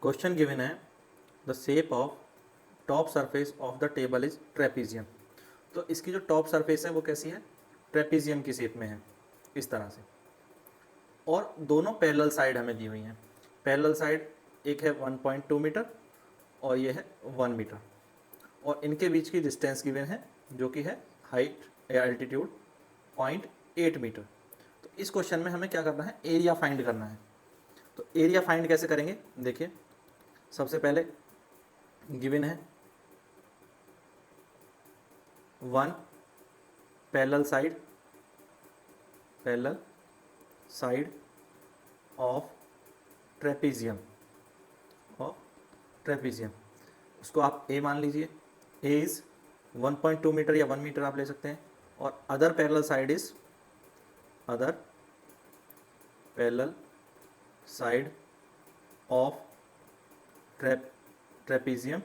Question given है the shape of top surface of the table is trapezium. तो इसकी जो टॉप सरफेस है वो कैसी है, ट्रेपीजियम की शेप में है, इस तरह से। और दोनों पैरेलल साइड हमें दी हुई हैं। पैरेलल साइड एक है 1.2 मीटर और ये है 1 मीटर, और इनके बीच की डिस्टेंस गिवन है जो कि है हाइट या एल्टीट्यूड 0.8 मीटर। तो इस क्वेश्चन में हमें क्या करना है, एरिया फाइंड करना है। तो एरिया फाइंड कैसे करेंगे, देखिए सबसे पहले गिवन है 1 पैरेलल साइड ऑफ ट्रेपीजियम उसको आप ए मान लीजिए। ए इज़ 1.2 मीटर या 1 मीटर आप ले सकते हैं। और other parallel side of trapezium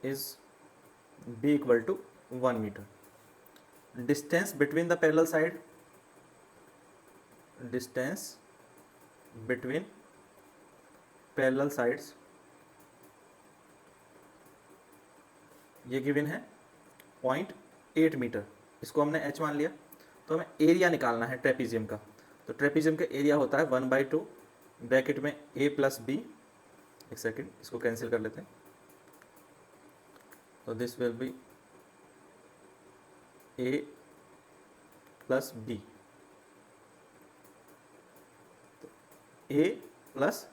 is B equal to 1 metre. Distance between the parallel sides ये गिवन है 0.8 मीटर, इसको हमने h मान लिया। तो हमें एरिया निकालना है ट्रेपीजियम का। तो ट्रेपीजियम का एरिया होता है 1/2 ब्रैकेट में a प्लस बी। एक सेकेंड, इसको कैंसिल कर लेते हैं। तो this will be a plus B, a plus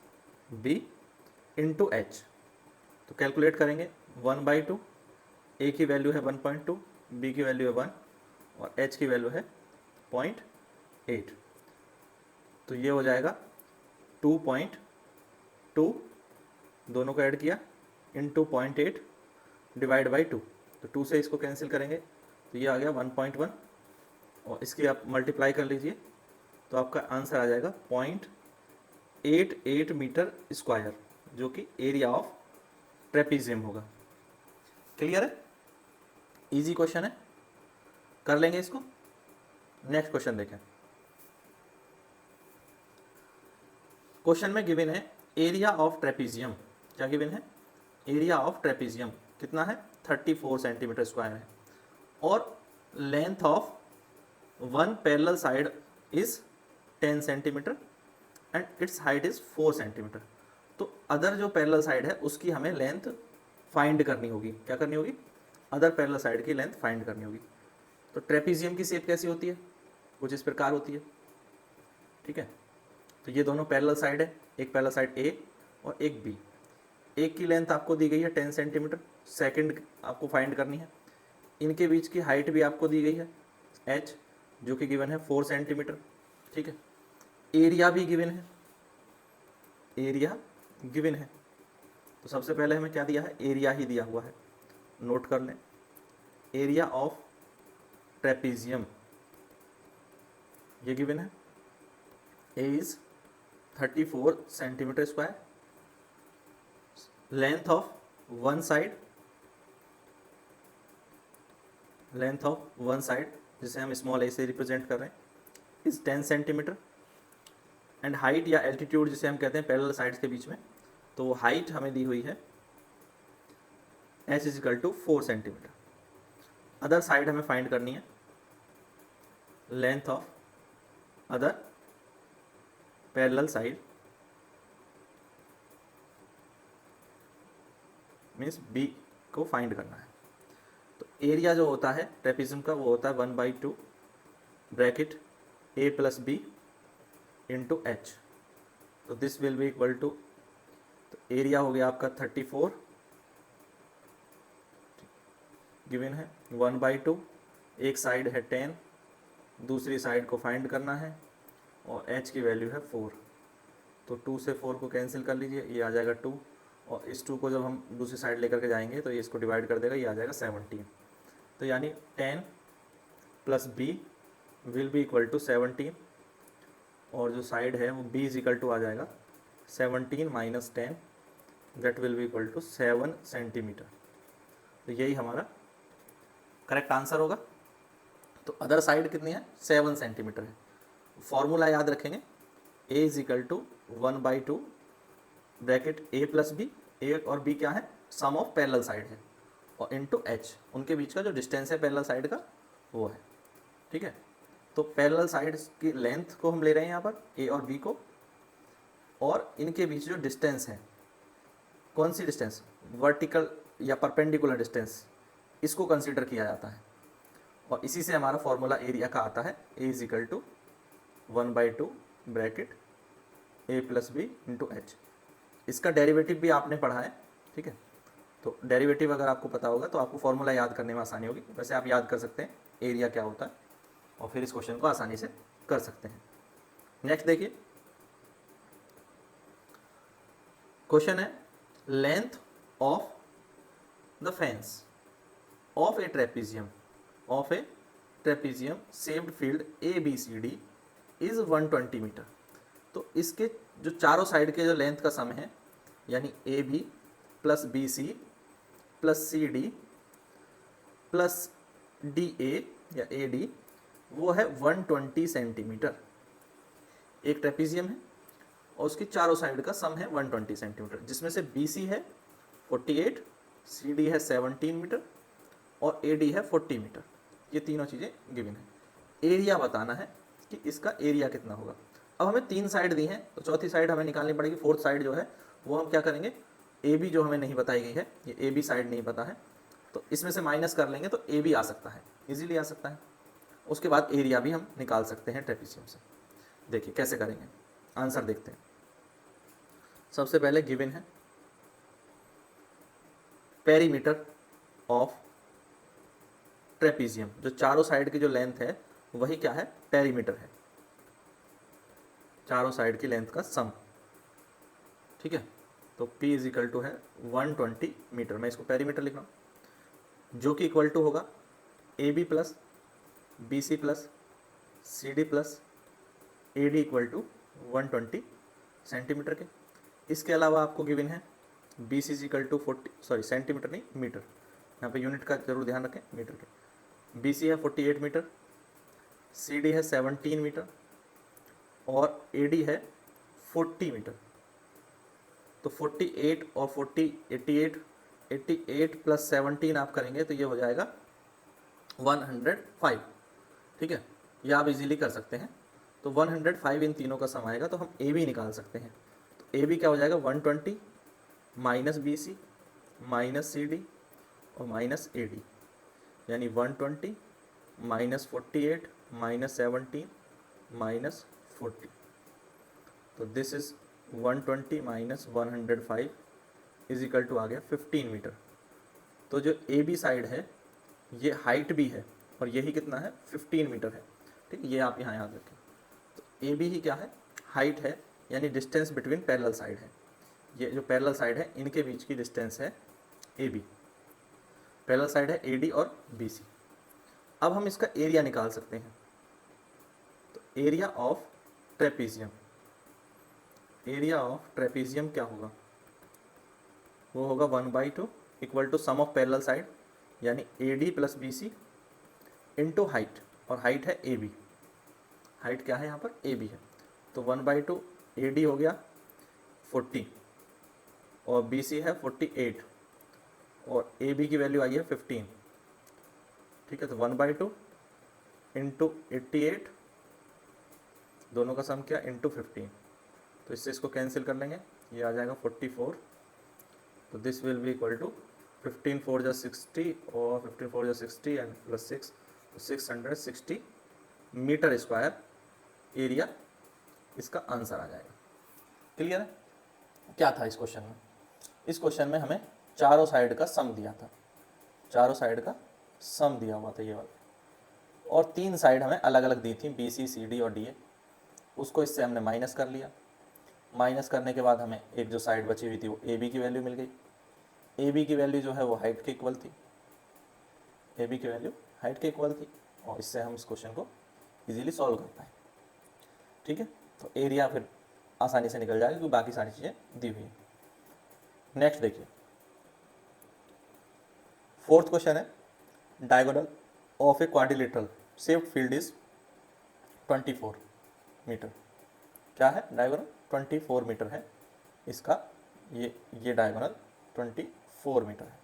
B into H. तो कैलकुलेट करेंगे 1/2, a की वैल्यू है 1.2, b की वैल्यू है 1 और h की वैल्यू है 0.8। तो ये हो जाएगा 2.2, दोनों को ऐड किया, इंटू 0.8 डिवाइड बाई 2। तो 2 से इसको कैंसिल करेंगे तो ये आ गया 1.1, और इसकी आप मल्टीप्लाई कर लीजिए तो आपका आंसर आ जाएगा 0.88 मीटर स्क्वायर, जो कि एरिया ऑफ ट्रेपीजियम होगा। क्लियर है, इजी क्वेश्चन है, कर लेंगे इसको। नेक्स्ट क्वेश्चन देखें। क्वेश्चन में गिवन है एरिया ऑफ ट्रेपीजियम। क्या गिवन है, एरिया ऑफ ट्रेपीजियम कितना है, 34 सेंटीमीटर स्क्वायर है, और length of one parallel side is 10 centimetre and it's height is 4 centimetre. तो अदर जो पैरेलल साइड है उसकी हमें लेंथ फाइंड करनी होगी। क्या करनी होगी, अदर पैरेलल साइड की लेंथ फाइंड करनी होगी। तो ट्रेपीजियम की शेप कैसी होती है, कुछ इस प्रकार होती है, ठीक है। तो ये दोनों पैरेलल साइड है, एक पैरेलल साइड ए और एक बी। एक की लेंथ आपको दी गई है 10 सेंटीमीटर, सेकंड आपको फाइंड करनी है। इनके बीच की हाइट भी आपको दी गई है h, जो कि गिवन है 4 सेंटीमीटर, ठीक है। एरिया भी गिवन है, तो सबसे पहले हमें क्या दिया है, एरिया ही दिया हुआ है, नोट कर लें। एरिया ऑफ ट्रेपीजियम ये गिवन है, A is 34 centimetre square, length of one side जिसे हम स्मॉल ए से रिप्रेजेंट कर रहे हैं इज 10 सेंटीमीटर, एंड हाइट या एल्टीट्यूड जिसे हम कहते हैं पैरेलल साइड्स के बीच में, तो हाइट हमें दी हुई है h is equal to 4 centimetre. Other side हमें फाइंड करनी है, length of other parallel side means b को फाइंड करना है। तो एरिया जो होता है ट्रेपीजियम का वो होता है 1/2 bracket a plus B into H. तो this will be equal to, तो एरिया हो गया आपका 34 गिवन है 1/2, एक साइड है 10, दूसरी साइड को फाइंड करना है, और h की वैल्यू है 4। तो 2 से 4 को कैंसिल कर लीजिए, ये आ जाएगा 2, और इस 2 को जब हम दूसरी साइड लेकर के जाएंगे तो ये इसको डिवाइड कर देगा, ये आ जाएगा 17। तो यानी 10 plus b will be equal to 17, और जो साइड है वो b इज इक्वल टू आ जाएगा 17 minus 10, that will be equal to 7 centimetre. तो यही हमारा करेक्ट आंसर होगा। तो अदर साइड कितनी है, 7 सेंटीमीटर है। फॉर्मूला याद रखेंगे, a is equal to 1/2 bracket A plus B, A और बी क्या है, सम ऑफ पैरेलल साइड है, और इनटू एच, उनके बीच का जो डिस्टेंस है पैरेलल साइड का वो है। ठीक है, तो पैरेलल साइड्स की लेंथ को हम ले रहे हैं यहाँ पर ए और बी को, और इनके बीच जो डिस्टेंस है, कौन सी डिस्टेंस, वर्टिकल या परपेंडिकुलर डिस्टेंस, इसको कंसीडर किया जाता है। और इसी से हमारा फॉर्मूला एरिया का आता है, A is equal to 1/2 bracket A plus B into H. इसका डेरिवेटिव भी आपने पढ़ा है, ठीक है, तो डेरिवेटिव अगर आपको पता होगा तो आपको फॉर्मूला याद करने में आसानी होगी। वैसे आप याद कर सकते हैं एरिया क्या होता है, और फिर इस क्वेश्चन को आसानी से कर सकते हैं। नेक्स्ट देखिए, क्वेश्चन है length of the fence of a trapezium shaped field A B C D is 120 metre. तो इसके जो चारों साइड के जो लेंथ का सम है, यानी A B plus B C plus C D plus D A या ए डी, वो है 120 सेंटीमीटर। एक ट्रेपीजियम है और उसकी चारों साइड का सम है 120 सेंटीमीटर, जिसमें से बी सी है 48, सी डी है 17 मीटर और ए डी है 40 मीटर। ये तीनों चीज़ें गिवन है। एरिया बताना है कि इसका एरिया कितना होगा। अब हमें 3 साइड दी हैं, तो चौथी साइड हमें निकालनी पड़ेगी। फोर्थ साइड जो है वो हम क्या करेंगे, ए बी जो हमें नहीं बताई गई है, ये ए बी साइड नहीं पता है, तो इसमें से माइनस कर लेंगे तो ए बी आ सकता है, इजीली आ सकता है। उसके बाद एरिया भी हम निकाल सकते हैं ट्रेपीजियम से। देखिए कैसे करेंगे, आंसर देखते हैं। सबसे पहले गिवन है पेरीमीटर ऑफ ट्रेपीजियम, जो चारों साइड की जो लेंथ है वही क्या है, पेरीमीटर है, चारों साइड की लेंथ का सम। ठीक है, तो P इज इक्वल टू है 120 मीटर। मैं इसको पेरीमीटर लिख रहा हूँ, जो कि इक्वल टू होगा A B plus B C plus C D plus A D equal to 120 centimetre के। इसके अलावा आपको गिवन है B C is equal to 40, centimetre नहीं मीटर, यहाँ पे यूनिट का जरूर ध्यान रखें, मीटर के। बी सी है 48 मीटर, सी डी है 17 मीटर और ए डी है 40 मीटर। तो 48 और 40 88 प्लस 17 आप करेंगे तो ये हो जाएगा 105। ठीक है, ये आप इजीली कर सकते हैं। तो 105 इन तीनों का सम आएगा, तो हम ए बी निकाल सकते हैं। तो ए बी क्या हो जाएगा, 120 minus B C minus C D और माइनस ए डी, यानी 120 माइनस 48 माइनस 17 माइनस 40। तो this is 120 minus 105 is equal to आ गया 15 मीटर। तो जो ए बी साइड है ये हाइट भी है और यही कितना है, 15 मीटर है। ठीक, ये आप यहाँ याद रखें। तो ए बी ही क्या है, हाइट है, यानी डिस्टेंस बिटवीन पैरेलल साइड है। ये जो पैरेलल साइड है इनके बीच की डिस्टेंस है ए बी। पैरेलल साइड है ए डी और बी सी। अब हम इसका एरिया निकाल सकते हैं। तो area of trapezium, area of trapezium क्या होगा, वो होगा 1/2 equal to sum of parallel side, यानी A D plus B C into height, और हाइट है ए बी। हाइट क्या है यहाँ पर, ए बी है। तो 1/2 ए डी हो गया 40 और बी सी है 48 और ए बी की वैल्यू आई है 15। ठीक है, तो 1/2 इंटू 88, दोनों का सम क्या, इंटू 15। तो इससे इसको कैंसिल कर लेंगे, ये आ जाएगा 44। तो this will be equal to 15 4 जा 60 और 15 4 जा 60 एंड प्लस 6, तो 660 मीटर स्क्वायर एरिया इसका आंसर आ जाएगा। क्लियर है? क्या था इस क्वेश्चन में, इस क्वेश्चन में हमें चारों साइड का सम दिया था, चारों साइड का सम दिया हुआ था ये वाला, और 3 साइड हमें अलग अलग दी थी, बी सी सी डी और डी ए। उसको इससे हमने माइनस कर लिया। माइनस करने के बाद हमें एक जो साइड बची हुई थी वो ए बी की वैल्यू मिल गई। ए बी की वैल्यू जो है वो हाइट के इक्वल थी, ए बी की वैल्यू हाइट के इक्वल थी, और इससे हम इस क्वेश्चन को इजीली सॉल्व कर पाए। ठीक है, तो एरिया फिर आसानी से निकल जाएगा क्योंकि बाकी सारी चीज़ें दी हुई है। नेक्स्ट देखिए, फोर्थ क्वेश्चन है diagonal of a quadrilateral shaped field is 24 metre. क्या है, डायगोनल 24 मीटर है इसका ये डायगोनल 24 मीटर है।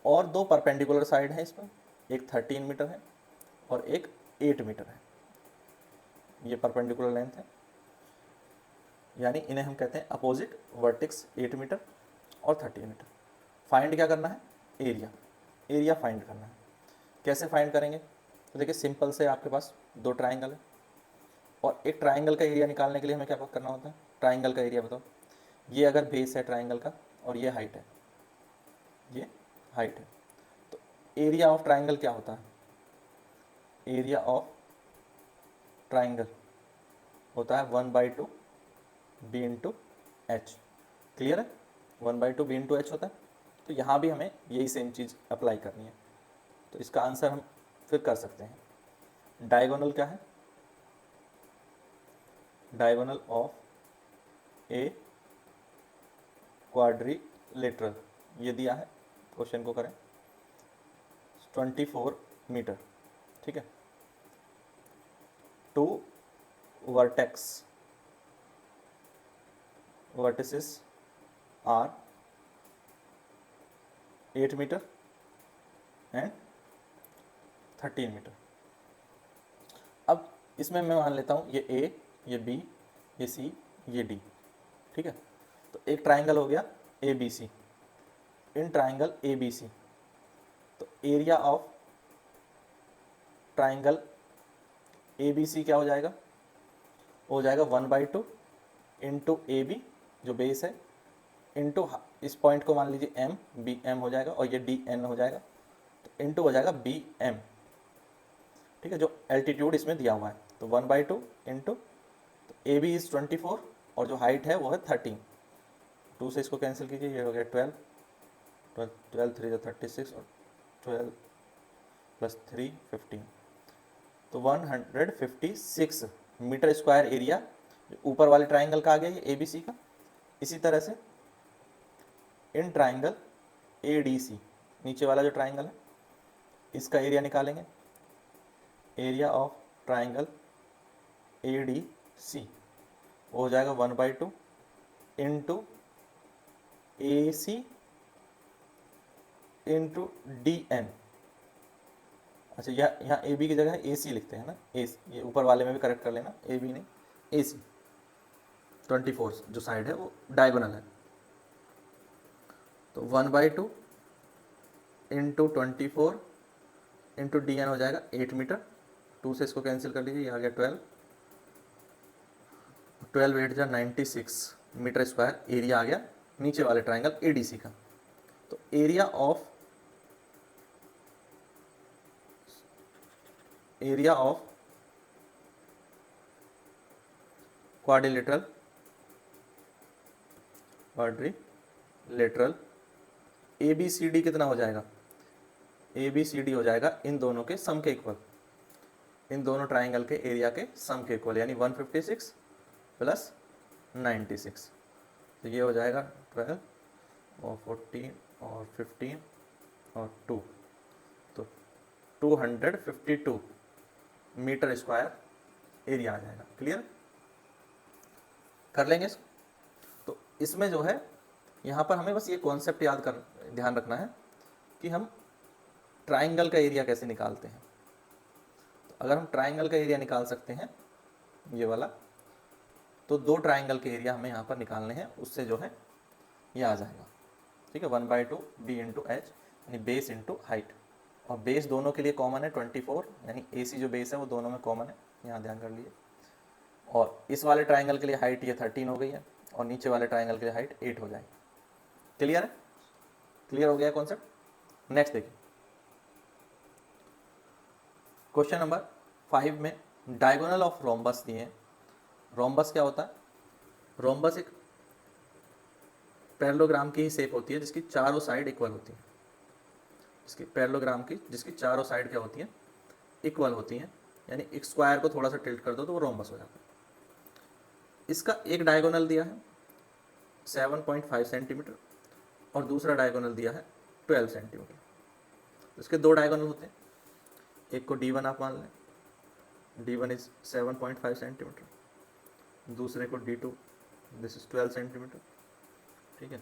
और दो परपेंडिकुलर साइड हैं इस पर, एक 13 मीटर है और एक 8 मीटर है। ये परपेंडिकुलर लेंथ है, यानी इन्हें हम कहते हैं अपोजिट वर्टेक्स 8 मीटर और 13 मीटर। फाइंड क्या करना है? एरिया फाइंड करना है। कैसे फाइंड करेंगे? तो देखिए सिंपल से, आपके पास दो ट्राइंगल है और एक ट्राइंगल का एरिया निकालने के लिए हमें क्या करना होता है? ट्राइंगल का एरिया बताओ। ये अगर बेस है ट्राइंगल का और ये हाइट है, ये हाइट है, तो एरिया ऑफ ट्राइंगल क्या होता है? एरिया ऑफ ट्राइंगल होता है 1/2 बी इंटू एच। क्लियर है? 1/2 बी इंटू एच होता है। तो यहाँ भी हमें यही सेम चीज़ अप्लाई करनी है। तो इसका आंसर हम फिर कर सकते हैं। डायगोनल क्या है? डायगोनल ऑफ ए क्वाड्रिलेटरल, ये दिया है, क्वेश्चन को करें, 24 मीटर। ठीक है। Two vertices are 8 metre and 13 metre. अब इसमें मैं मान लेता हूँ ये ए, ये बी, ये सी, ये डी। ठीक है। तो एक ट्राइंगल हो गया A B C. In triangle A B C, तो area of triangle A B C क्या हो जाएगा? हो जाएगा 1/2 इंटू ए बी जो बेस है, इंटू इस पॉइंट को मान लीजिए एम, बी एम हो जाएगा और ये डी एन हो जाएगा, तो इंटू हो जाएगा बी एम। ठीक है, जो एल्टीट्यूड इसमें दिया हुआ है। तो 1/2 इंटू, तो ए बी इज़ 24 और जो हाइट है वो है 13। 2 से इसको कैंसिल कीजिए, ये हो गया 12, 12 3 36 और 12 प्लस 3 15, तो 156 मीटर स्क्वायर एरिया ऊपर वाले ट्राइंगल का आ गया, ये ए बी सी का। इसी तरह से इन ट्राइंगल ए डी सी, नीचे वाला जो ट्राइंगल है इसका एरिया निकालेंगे। Area of triangle A D C वो हो जाएगा 1/2 into A C into D N. अच्छा, यहाँ ए बी की जगह ए सी लिखते हैं ना, ए, ये ऊपर वाले में भी करेक्ट कर लेना, ए बी नहीं ए सी। 24 जो साइड है वो डायगोनल है, तो 1/2 इंटू 24 इंटू डी एन हो जाएगा 8 मीटर। 2 से इसको कैंसिल कर लीजिए, ये आ गया 12, 12 8 जा 96 मीटर स्क्वायर एरिया आ गया नीचे वाले ट्राइंगल ए डी सी का। तो area of quadrilateral A B C D कितना हो जाएगा? ए बी सी डी हो जाएगा इन दोनों के सम के इक्वल, इन दोनों ट्राइंगल के एरिया के सम के इक्वल, यानी 156 प्लस 96। तो ये हो जाएगा 12 और 14 और 15 और 2, तो 252 मीटर स्क्वायर एरिया आ जाएगा। क्लियर कर लेंगे इसको। तो इसमें जो है यहाँ पर हमें बस ये कॉन्सेप्ट ध्यान रखना है कि हम ट्राइंगल का एरिया कैसे निकालते हैं। तो अगर हम ट्राइंगल का एरिया निकाल सकते हैं ये वाला, तो दो ट्राइंगल के एरिया हमें यहाँ पर निकालने हैं, उससे जो है ये आ जाएगा। ठीक है, 1/2 बी इंटू एच, यानी बेस इंटू हाइट, और बेस दोनों के लिए कॉमन है 24, यानी ए सी जो बेस है वो दोनों में कॉमन है, यहाँ ध्यान कर लीजिए। और इस वाले ट्राइंगल के लिए हाइट ये 13 हो गई है और नीचे वाले ट्राइंगल के लिए हाइट 8 हो जाएगी। क्लियर है? क्लियर हो गया कॉन्सेप्ट। नेक्स्ट देखिए, क्वेश्चन नंबर 5 में डायगोनल ऑफ रोम्बस दिए हैं। रोम्बस क्या होता है? रोम्बस एक पैरेललोग्राम की ही शेप होती है जिसकी चारों साइड इक्वल होती है, इसकी पैरेललोग्राम की जिसकी चारों साइड क्या होती हैं? इक्वल होती हैं, यानी एक स्क्वायर को थोड़ा सा टिल्ट कर दो तो वो रोम्बस हो जाता है। इसका एक डायगोनल दिया है 7.5 सेंटीमीटर और दूसरा डायगोनल दिया है 12 सेंटीमीटर। इसके दो डायगोनल होते हैं, एक को D1 आप मान लें, D1 इज 7.5 सेंटीमीटर, दूसरे को D2, दिस इज 12 सेंटीमीटर। ठीक ठीक है,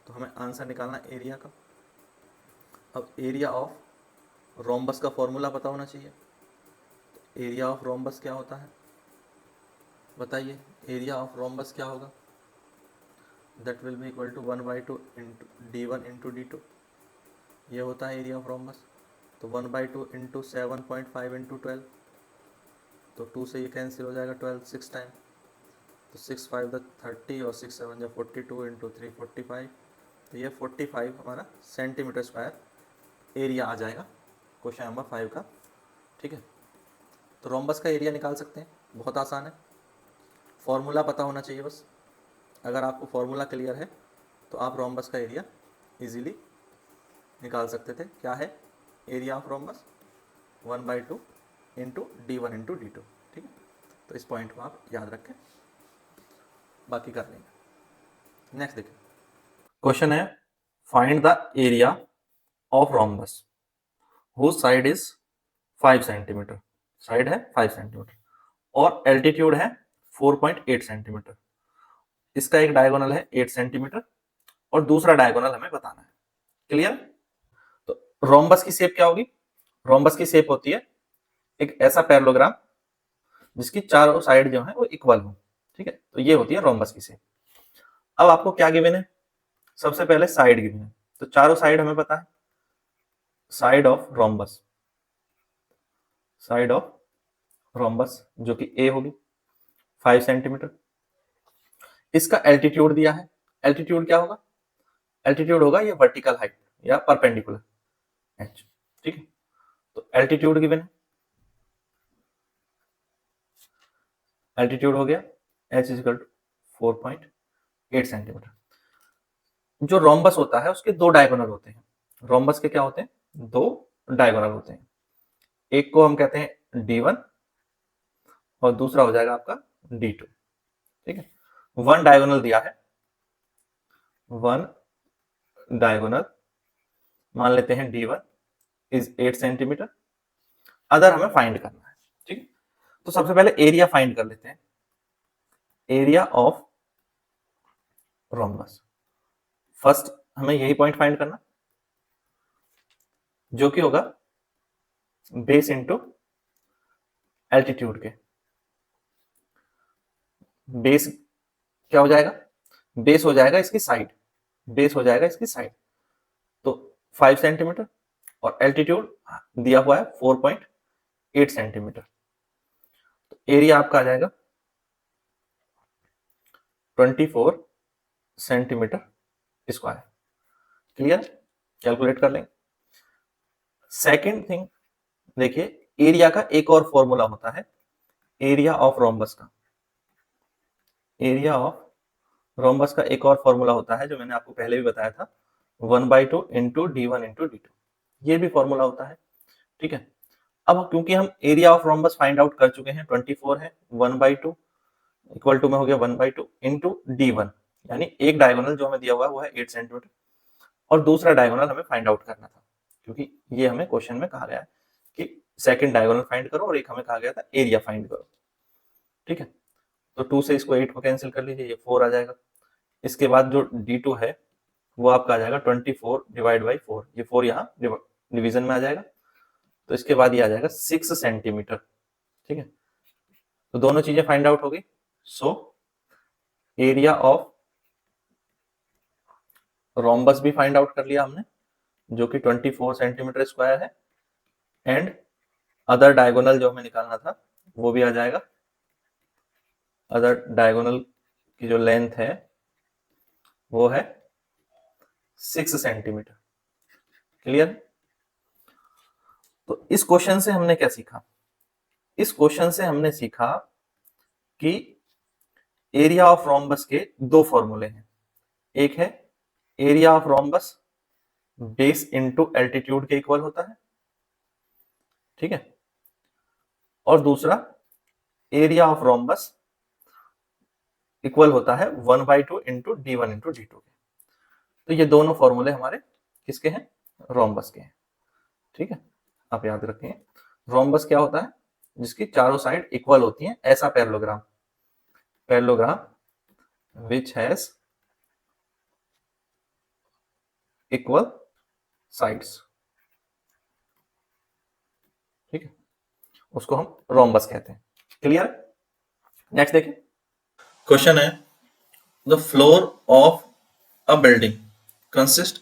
तो हमें आंसर निकालना है एरिया का। अब एरिया ऑफ रोम्बस का फॉर्मूला पता होना चाहिए। एरिया ऑफ रोम्बस क्या होता है बताइए, एरिया ऑफ रोम्बस क्या होगा? That will be equal to 1/2 into D1 into D2, ये होता है एरिया ऑफ रोम्बस। तो 1/2 इंटू 7.5 इंटू 12, तो 2 से ये कैंसिल हो जाएगा, 12 6 टाइम, तो 6 5 30 और 6 7 42 इंटू 3 45, तो ये 45 हमारा सेंटीमीटर स्क्वायर एरिया आ जाएगा क्वेश्चन नंबर 5 का। ठीक है, तो रोम्बस का एरिया निकाल सकते हैं, बहुत आसान है, फॉर्मूला पता होना चाहिए बस। अगर आपको फॉर्मूला क्लियर है तो आप रोम्बस का एरिया इजीली निकाल सकते थे। क्या है area of rhombus? 1/2 into D1 into D2। ठीक है, तो इस पॉइंट को आप याद रखें, बाकी कर लेंगे। नेक्स्ट देखिए, क्वेश्चन है find the area of rhombus whose side is 5 centimetre, side है 5 सेंटीमीटर और एल्टीट्यूड है 4.8 सेंटीमीटर। इसका एक डायगोनल है 8 सेंटीमीटर और दूसरा डायगोनल हमें बताना है। क्लियर? तो रोम्बस की शेप क्या होगी? रोम्बस की शेप होती है एक ऐसा पैरेललोग्राम जिसकी चारों साइड जो है वो इक्वल हो। ठीक है, तो ये होती है रोम्बस की शेप। अब आपको क्या गिवन है? सबसे पहले साइड गिवन है, तो चारों साइड हमें पता है, side of rhombus, side of rhombus जो कि ए होगी 5 सेंटीमीटर। इसका एल्टीट्यूड दिया है, एल्टीट्यूड क्या होगा? एल्टीट्यूड होगा ये वर्टिकल हाइट या परपेंडिकुलर एच। ठीक है, तो एल्टीट्यूड गिवन है, एल्टीट्यूड हो गया H is equal to 4.8 centimetre. जो रोम्बस होता है उसके दो डायगोनल होते हैं। रोम्बस के क्या होते हैं? दो डायगोनल होते हैं। एक को हम कहते हैं D1 और दूसरा हो जाएगा आपका D2। ठीक है, वन डायगोनल दिया है, वन डायगोनल मान लेते हैं D1 इज 8 सेंटीमीटर, अदर हमें फाइंड करना है। ठीक है, तो सबसे पहले एरिया फाइंड कर लेते हैं, एरिया ऑफ रोम्बस। फर्स्ट हमें यही पॉइंट फाइंड करना जो कि होगा बेस इंटू एल्टीट्यूड के। बेस क्या हो जाएगा? बेस हो जाएगा इसकी साइड, बेस हो जाएगा इसकी साइड, तो 5 सेंटीमीटर और एल्टीट्यूड दिया हुआ है 4.8 सेंटीमीटर। तो एरिया आपका आ जाएगा 24 सेंटीमीटर स्क्वायर। क्लियर? कैलकुलेट कर लेंगे। सेकेंड थिंग देखिए, एरिया का एक और फॉर्मूला होता है एरिया ऑफ रोम्बस का। एरिया ऑफ रोम्बस का एक और फॉर्मूला होता है जो मैंने आपको पहले भी बताया था, 1/2 इंटू D1 इंटू D2, ये भी फॉर्मूला होता है। ठीक है, अब क्योंकि हम area of rhombus find out कर चुके हैं, 24 है, 1/2 इक्वल टू में हो गया 1/2 इंटू D1, यानी एक डायगोनल जो हमें दिया हुआ है वो है 8 सेंटीमीटर और दूसरा डायगोनल हमें फाइंड आउट करना था, क्योंकि ये हमें क्वेश्चन में कहा गया है कि सेकंड डायगोनल फाइंड करो और एक हमें कहा गया था एरिया फाइंड करो। ठीक है, तो 2 से इसको 8 को कैंसिल कर लीजिए, ये 4 आ जाएगा। इसके बाद जो D2 है वो आपका आ जाएगा 24 डिवाइड बाई 4, ये 4 यहाँ डिवीजन में आ जाएगा, तो इसके बाद ये आ जाएगा 6 सेंटीमीटर। ठीक है, तो दोनों चीजें फाइंड आउट हो गई। सो एरिया ऑफ रोम्बस भी फाइंड आउट कर लिया हमने जो कि 24 सेंटीमीटर स्क्वायर है, एंड अदर डायगोनल जो हमें निकालना था वो भी आ जाएगा। अदर डायगोनल की जो लेंथ है वो है 6 सेंटीमीटर। क्लियर? तो इस क्वेश्चन से हमने क्या सीखा? इस क्वेश्चन से हमने सीखा कि एरिया ऑफ रोम्बस के दो फॉर्मूले हैं। एक है area of rhombus base into altitude के इक्वल होता है, ठीक है, और दूसरा एरिया ऑफ रोम्बस इक्वल होता है 1/2 इंटू D1 इंटू D2 के। तो ये दोनों फॉर्मूले हमारे किसके हैं? रोम्बस के हैं। ठीक है, आप याद रखें, रोम्बस क्या होता है? जिसकी चारों साइड इक्वल होती हैं, ऐसा parallelogram, parallelogram which has equal sides, ठीक है, उसको हम रोम्बस कहते हैं। क्लियर? नेक्स्ट देखिए, क्वेश्चन है the floor of a building consist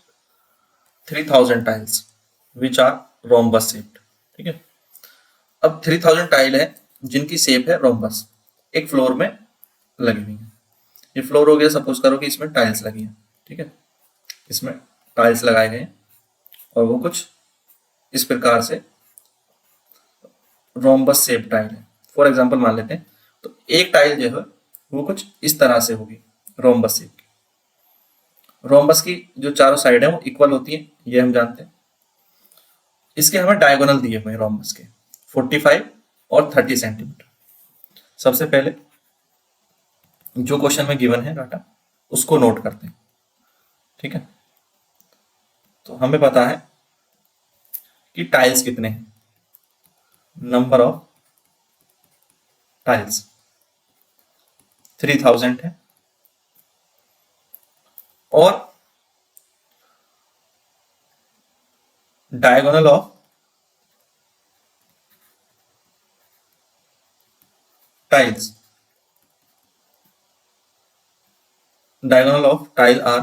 3000 tiles which are rhombus shaped, ठीक है। अब 3000 टाइल है जिनकी शेप है रोम्बस, एक फ्लोर में लगी हुई है। ये फ्लोर हो गया, सपोज करो कि इसमें टाइल्स लगी है, ठीक है, इसमें टाइल्स लगाए गए हैं और वो कुछ इस प्रकार से रोम्बस शेप टाइल है। फॉर एग्जांपल मान लेते हैं, तो एक टाइल जो है वो कुछ इस तरह से होगी रोम्बस शेप की। रोम्बस की जो चारों साइड है वो इक्वल होती है, ये हम जानते हैं। इसके हमें डायगोनल दिए हुए हैं रोम्बस के 45 और 30 सेंटीमीटर। सबसे पहले जो क्वेश्चन में गिवन है डाटा उसको नोट करते हैं, ठीक है। तो हमें पता है कि टाइल्स कितने हैं, नंबर ऑफ टाइल्स 3000 है, और diagonal of tiles, diagonal of tile are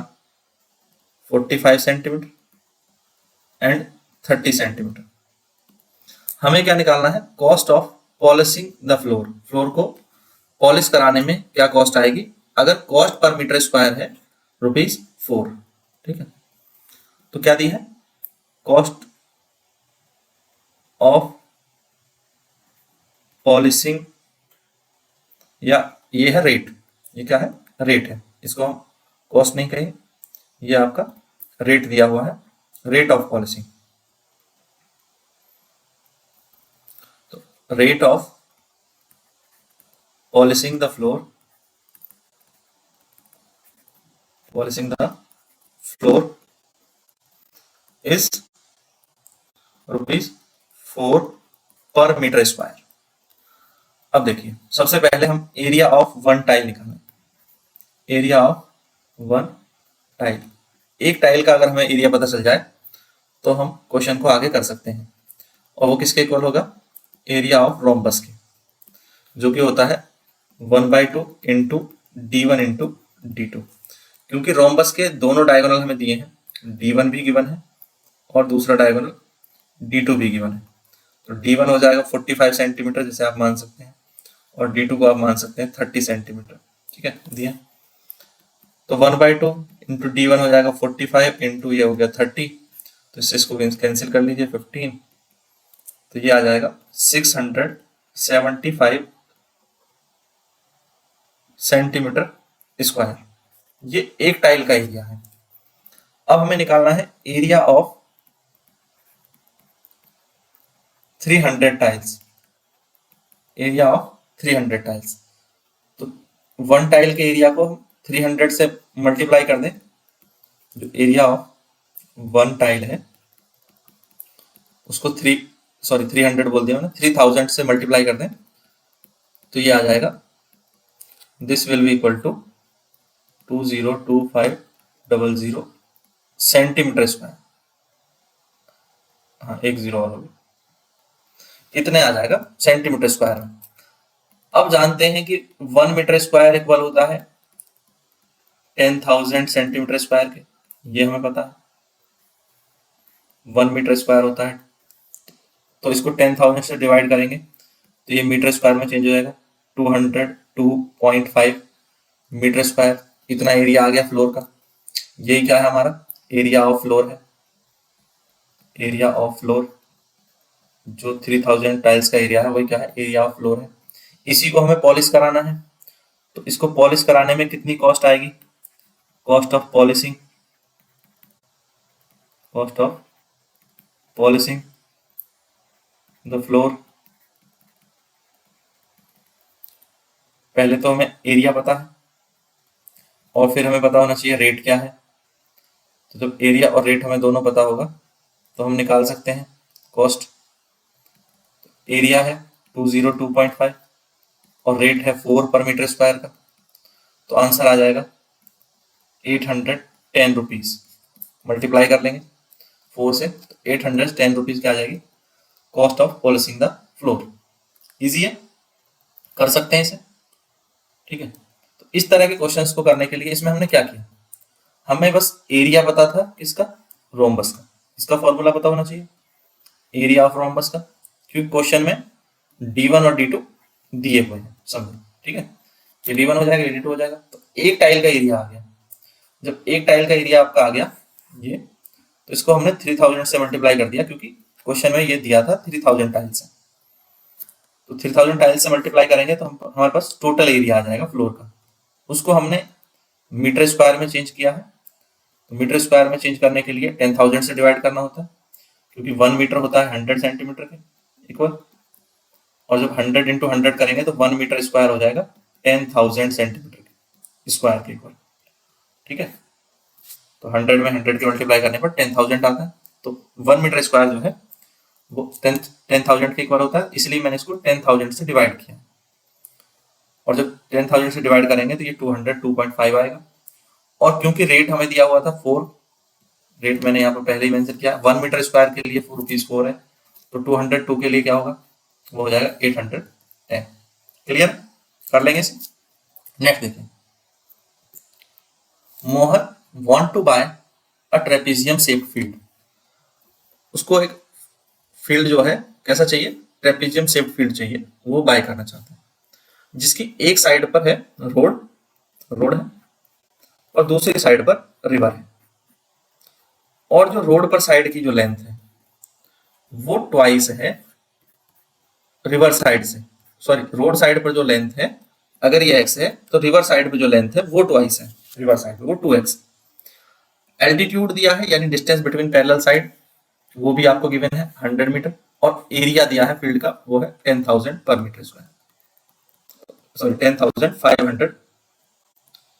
45 centimetre and 30 centimetre. हमें क्या निकालना है, cost of polishing the floor. Floor को पॉलिश कराने में क्या कॉस्ट आएगी, अगर कॉस्ट पर मीटर स्क्वायर है ₹4, ठीक है। तो क्या दी है, कॉस्ट ऑफ पॉलिशिंग, या ये है रेट, ये क्या है, रेट है, इसको हम कॉस्ट नहीं कहेंगे, ये आपका रेट दिया हुआ है, रेट ऑफ पॉलिशिंग। तो rate of polishing the floor, polishing the floor is ₹4 पर मीटर स्क्वायर। अब देखिए, सबसे पहले हम एरिया ऑफ वन टाइल निकालें। एरिया ऑफ वन टाइल, एक टाइल का अगर हमें एरिया पता चल जाए तो हम क्वेश्चन को आगे कर सकते हैं, और वो किसके इक्वल होगा, एरिया ऑफ रोम्बस के, जो कि होता है 1/2 इंटू D1 इंटू D2। क्योंकि रोम्बस के दोनों डायगोनल हमें दिए हैं, D1 भी गिवन है और दूसरा डायगोनल D2 भी गिवन है। तो D1 हो जाएगा 45 सेंटीमीटर जैसे आप मान सकते हैं, और D2 को आप मान सकते हैं 30 सेंटीमीटर, ठीक है, दिया। तो 1/2 इंटू D1 हो जाएगा 45 इंटू ये हो गया 30, तो इसको कैंसिल कर लीजिए 15, तो ये आ जाएगा 675 सेंटीमीटर स्क्वायर। ये एक टाइल का एरिया है। अब हमें निकालना है area of 300 tiles, area of 300 tiles. तो वन टाइल के एरिया को हम 300 से मल्टीप्लाई कर दें, जो एरिया ऑफ वन टाइल है उसको 300 बोल दिया मैंने, 3000 से मल्टीप्लाई कर दें, तो ये आ जाएगा, this will be equal to 202500 centimetre square. हाँ, एक जीरो और होगी, इतने आ जाएगा सेंटीमीटर स्क्वायर में। अब जानते हैं कि 1 मीटर स्क्वायर इक्वल होता है 10,000 सेंटीमीटर स्क्वायर के, ये हमें पता है 1 मीटर स्क्वायर होता है। तो इसको 10,000 से डिवाइड करेंगे तो ये मीटर स्क्वायर में चेंज हो जाएगा, 202.5 मीटर स्क्वायर, इतना एरिया आ गया फ्लोर का। यही क्या है, हमारा एरिया ऑफ फ्लोर है। एरिया ऑफ फ्लोर, जो 3000 टाइल्स का एरिया है वही क्या है, एरिया ऑफ फ्लोर है। इसी को हमें पॉलिश कराना है, तो इसको पॉलिश कराने में कितनी कॉस्ट आएगी, cost of polishing, cost of polishing the floor. पहले तो हमें एरिया पता है और फिर हमें पता होना चाहिए रेट क्या है। तो जब एरिया और रेट हमें दोनों पता होगा तो हम निकाल सकते हैं कॉस्ट। एरिया है 202.5 और रेट है 4 पर मीटर स्क्वायर का, तो आंसर आ जाएगा 810 रुपीज। मल्टीप्लाई कर लेंगे 4 से, तो 810 रुपीज क्या आ जाएगी cost of polishing the floor. Easy है, कर सकते हैं इसे, ठीक है। तो इस तरह के क्वेश्चंस को करने के लिए इसमें हमने क्या किया, हमें बस एरिया पता था किसका, रोम्बस का, इसका फॉर्मूला पता होना चाहिए एरिया ऑफ रोम्बस का, क्योंकि क्वेश्चन में D1 और D2 दिए हुए हैं, समझो, ठीक है। ये D1 हो जाएगा, ये D2 हो जाएगा, तो एक टाइल का एरिया आ गया। जब एक टाइल का एरिया आपका आ गया ये, तो इसको हमने 3000 से मल्टीप्लाई कर दिया, क्योंकि क्वेश्चन में ये दिया था 3000 टाइल्स है, तो 3000 टाइल्स से मल्टीप्लाई करेंगे तो हमारे पास टोटल एरिया आ जाएगा फ्लोर का। उसको हमने मीटर स्क्वायर में चेंज किया है, तो मीटर स्क्वायर में चेंज करने के लिए 10,000 से डिवाइड करना होता है, क्योंकि 1 मीटर होता है 100 सेंटीमीटर के इक्वल, और जब 100 इंटू 100 करेंगे तो 1 मीटर स्क्वायर हो जाएगा 10,000 सेंटीमीटर के स्क्वायर के इक्वल, ठीक है। तो 100 में 100 की मल्टीप्लाई करने पर 10,000 आता है, तो 1 मीटर स्क्वायर जो है वो 10,000 के इक्वल होता है, इसलिए मैंने इसको 10,000 से डिवाइड किया। और जब 10,000 से डिवाइड करेंगे तो ये 202.5 आएगा। और क्योंकि रेट हमें दिया हुआ था 4, रेट मैंने यहाँ पर पहले ही मेंशन किया, 1 मीटर स्क्वायर के लिए 4 रुपीज 4 है, तो 202 के लिए क्या होगा, वो हो जाएगा 810। क्लियर, कर लेंगे इसे। नेक्स्ट देखिए, Mohan want to buy a trapezium shaped field. उसको एक फील्ड जो है कैसा चाहिए, ट्रेपेजियम शेप्ड फील्ड चाहिए, वो बाय करना चाहता है, जिसकी एक साइड पर है रोड है और दूसरी साइड पर रिवर है, और जो रोड पर साइड की जो लेंथ है वो ट्वाइस है रिवर साइड से, सॉरी रोड साइड पर जो लेंथ है अगर ये x है तो रिवर साइड पे जो लेंथ है वो ट्वाइस है रिवर साइड पे, वो 2x। एल्टीट्यूड दिया है यानी डिस्टेंस बिटवीन पैरेलल साइड, वो भी आपको गिवन है 100 मीटर, और एरिया दिया है फील्ड का वो है 10,000 पर metre square, sorry 10,500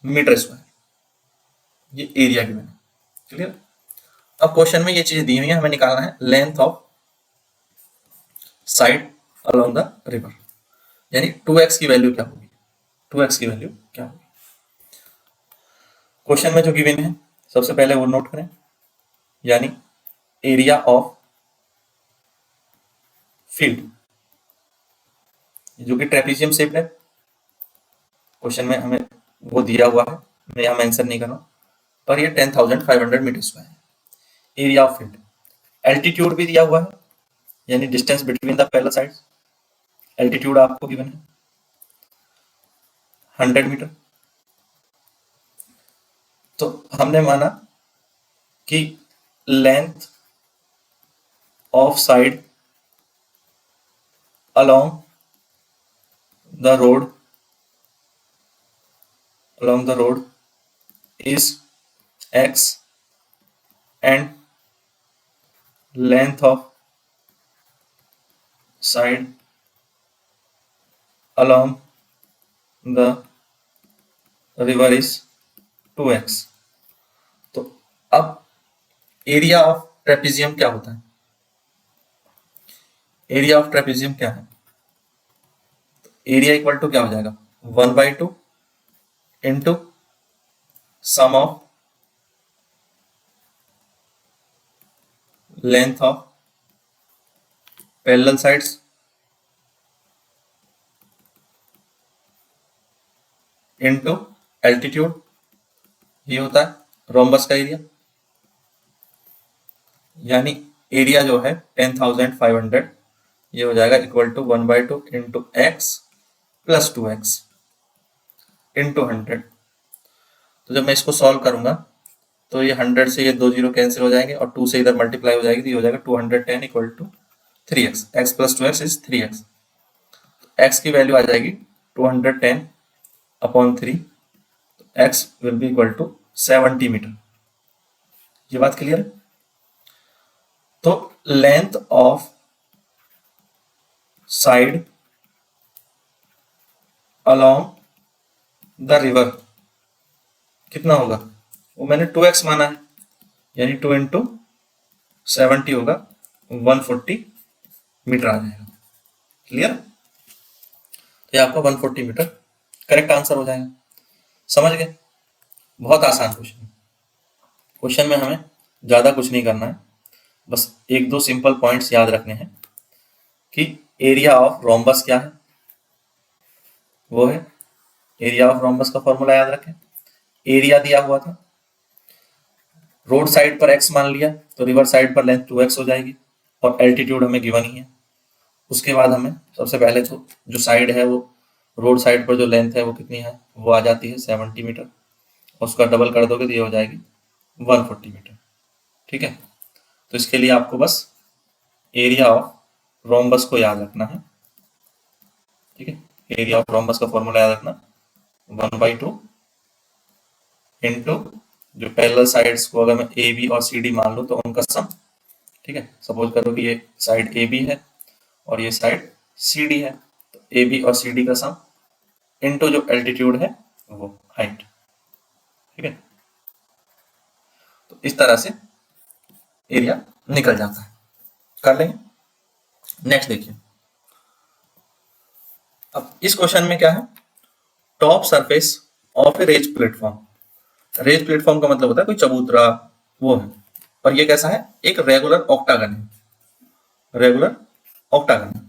metre square, ये एरिया गिवन है। क्लियर। अब क्वेश्चन में ये चीज दी हुई है, हमें निकालना है length of side along the river, यानी 2x की वैल्यू क्या होगी, 2x की वैल्यू क्या होगी। क्वेश्चन में जो गिवन है सबसे पहले वो नोट करें, यानी एरिया ऑफ फील्ड जो कि ट्रेपेजियम शेप है, क्वेश्चन में हमें वो दिया हुआ है, मैं यहाँ मेंशन नहीं कर रहा हूँ, पर ये 10,500 मीटर स्क्वायर है एरिया ऑफ फील्ड। एल्टीट्यूड भी दिया हुआ है, यानी distance between the parallel sides, altitude आपको गिवन है 100 मीटर। तो हमने माना कि length of side along the road is x and length of side along the river is 2x। तो अब एरिया ऑफ ट्रेपेजियम क्या होता है, एरिया ऑफ ट्रेपेजियम क्या है, एरिया इक्वल टू क्या हो जाएगा 1/2 into sum of length of parallel sides into altitude, ये होता है रोम्बस का एरिया, यानी एरिया जो है 10,500, ये हो जाएगा equal to 1/2 into X plus 2x into 100। तो जब मैं इसको सॉल्व करूंगा तो ये 100 से ये 2 जीरो कैंसिल हो जाएंगे और 2 से इधर मल्टीप्लाई हो जाएगी, तो ये हो जाएगा 210 इक्वल टू 3x, x प्लस 2x इज 3x। x की वैल्यू आ जाएगी 210 upon 3, x will be equal to 70 metre. ये बात क्लियर है। तो length of side along the river कितना होगा, वो मैंने 2x माना है, यानी 2 इंटू 70 होगा 140 मीटर आ जाएगा। क्लियर, तो ये आपका 140 मीटर करेक्ट आंसर हो जाएगा। समझ गए, बहुत आसान क्वेश्चन। क्वेश्चन में हमें ज़्यादा कुछ नहीं करना है, बस एक दो सिंपल पॉइंट्स याद रखने हैं कि एरिया ऑफ रोम्बस क्या है, वो है एरिया ऑफ रोम्बस का फॉर्मूला याद रखें। एरिया दिया हुआ था, रोड साइड पर x मान लिया तो रिवर साइड पर लेंथ 2x हो जाएगी और एल्टीट्यूड हमें गिवन ही है। उसके बाद हमें सबसे पहले तो जो साइड है वो रोड साइड पर जो लेंथ है वो कितनी है, वो आ जाती है 70 मीटर और उसका डबल कर दोगे तो ये हो जाएगी 140 मीटर। ठीक है, तो इसके लिए आपको बस एरिया ऑफ रोम्बस को याद रखना है। ठीक है, एरिया ऑफ रोम्बस का फॉर्मूला याद रखना 1/2 इंटू जो पैरेलल साइड्स को अगर मैं ए बी और सी डी मान लूँ तो उनका सम। ठीक है, सपोज करो कि ये साइड ए बी है और ये साइड सी डी है, तो ए बी और सी डी का सम इंटू जो एल्टीट्यूड है वो हाइट। ठीक है, तो इस तरह से एरिया निकल जाता है, कर लेंगे। नेक्स्ट देखिए, अब इस क्वेश्चन में क्या है, top surface of a raised platform. Raised platform का मतलब होता है कोई चबूतरा, वो है, और ये कैसा है, एक रेगुलर ऑक्टागन है, रेगुलर ऑक्टागन है,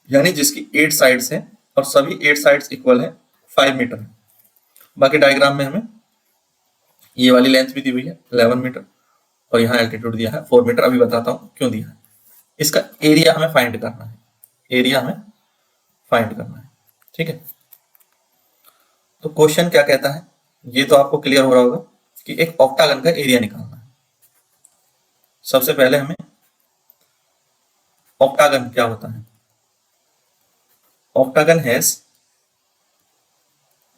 यानी जिसकी 8 साइड्स हैं और सभी 8 साइड्स इक्वल है 5 मीटर है। बाकी डायग्राम में हमें ये वाली लेंथ भी दी हुई है 11 मीटर और यहाँ एल्टीट्यूड दिया है 4 मीटर। अभी बताता हूँ क्यों दिया है। इसका एरिया हमें फाइंड करना है, एरिया हमें फाइंड करना है। ठीक है, तो क्वेश्चन क्या कहता है, ये तो आपको क्लियर हो रहा होगा कि एक ऑक्टागन का एरिया निकालना है। सबसे पहले हमें ऑक्टागन क्या होता है, octagon has,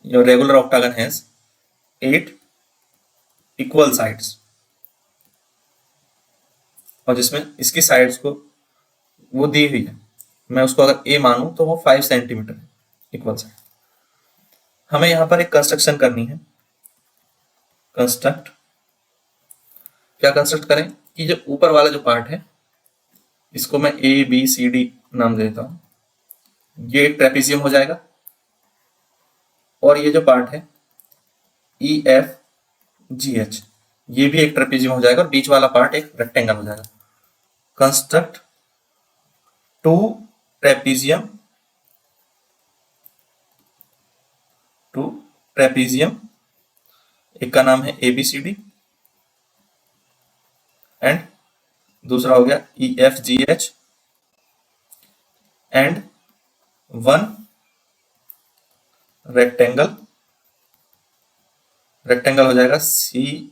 your regular octagon has 8 equal sides और जिसमें इसकी साइड्स को वो दी हुई है, मैं उसको अगर a मानूं तो वो 5 सेंटीमीटर है इक्वल साइड। हमें यहां पर एक कंस्ट्रक्शन करनी है, कंस्ट्रक्ट, क्या कंस्ट्रक्ट करें कि जो ऊपर वाला जो पार्ट है इसको मैं ए बी सी डी नाम देता हूं, ये एक ट्रेपेजियम हो जाएगा और ये जो पार्ट है ई एफ जी एच ये भी एक ट्रेपेजियम हो जाएगा और बीच वाला पार्ट एक रेक्टेंगल हो जाएगा। कंस्ट्रक्ट 2 ट्रेपेजियम, 2 ट्रेपेजियम, एक का नाम है ABCD एंड दूसरा हो गया EFGH एंड 1 रेक्टेंगल, रेक्टेंगल हो जाएगा CDHE।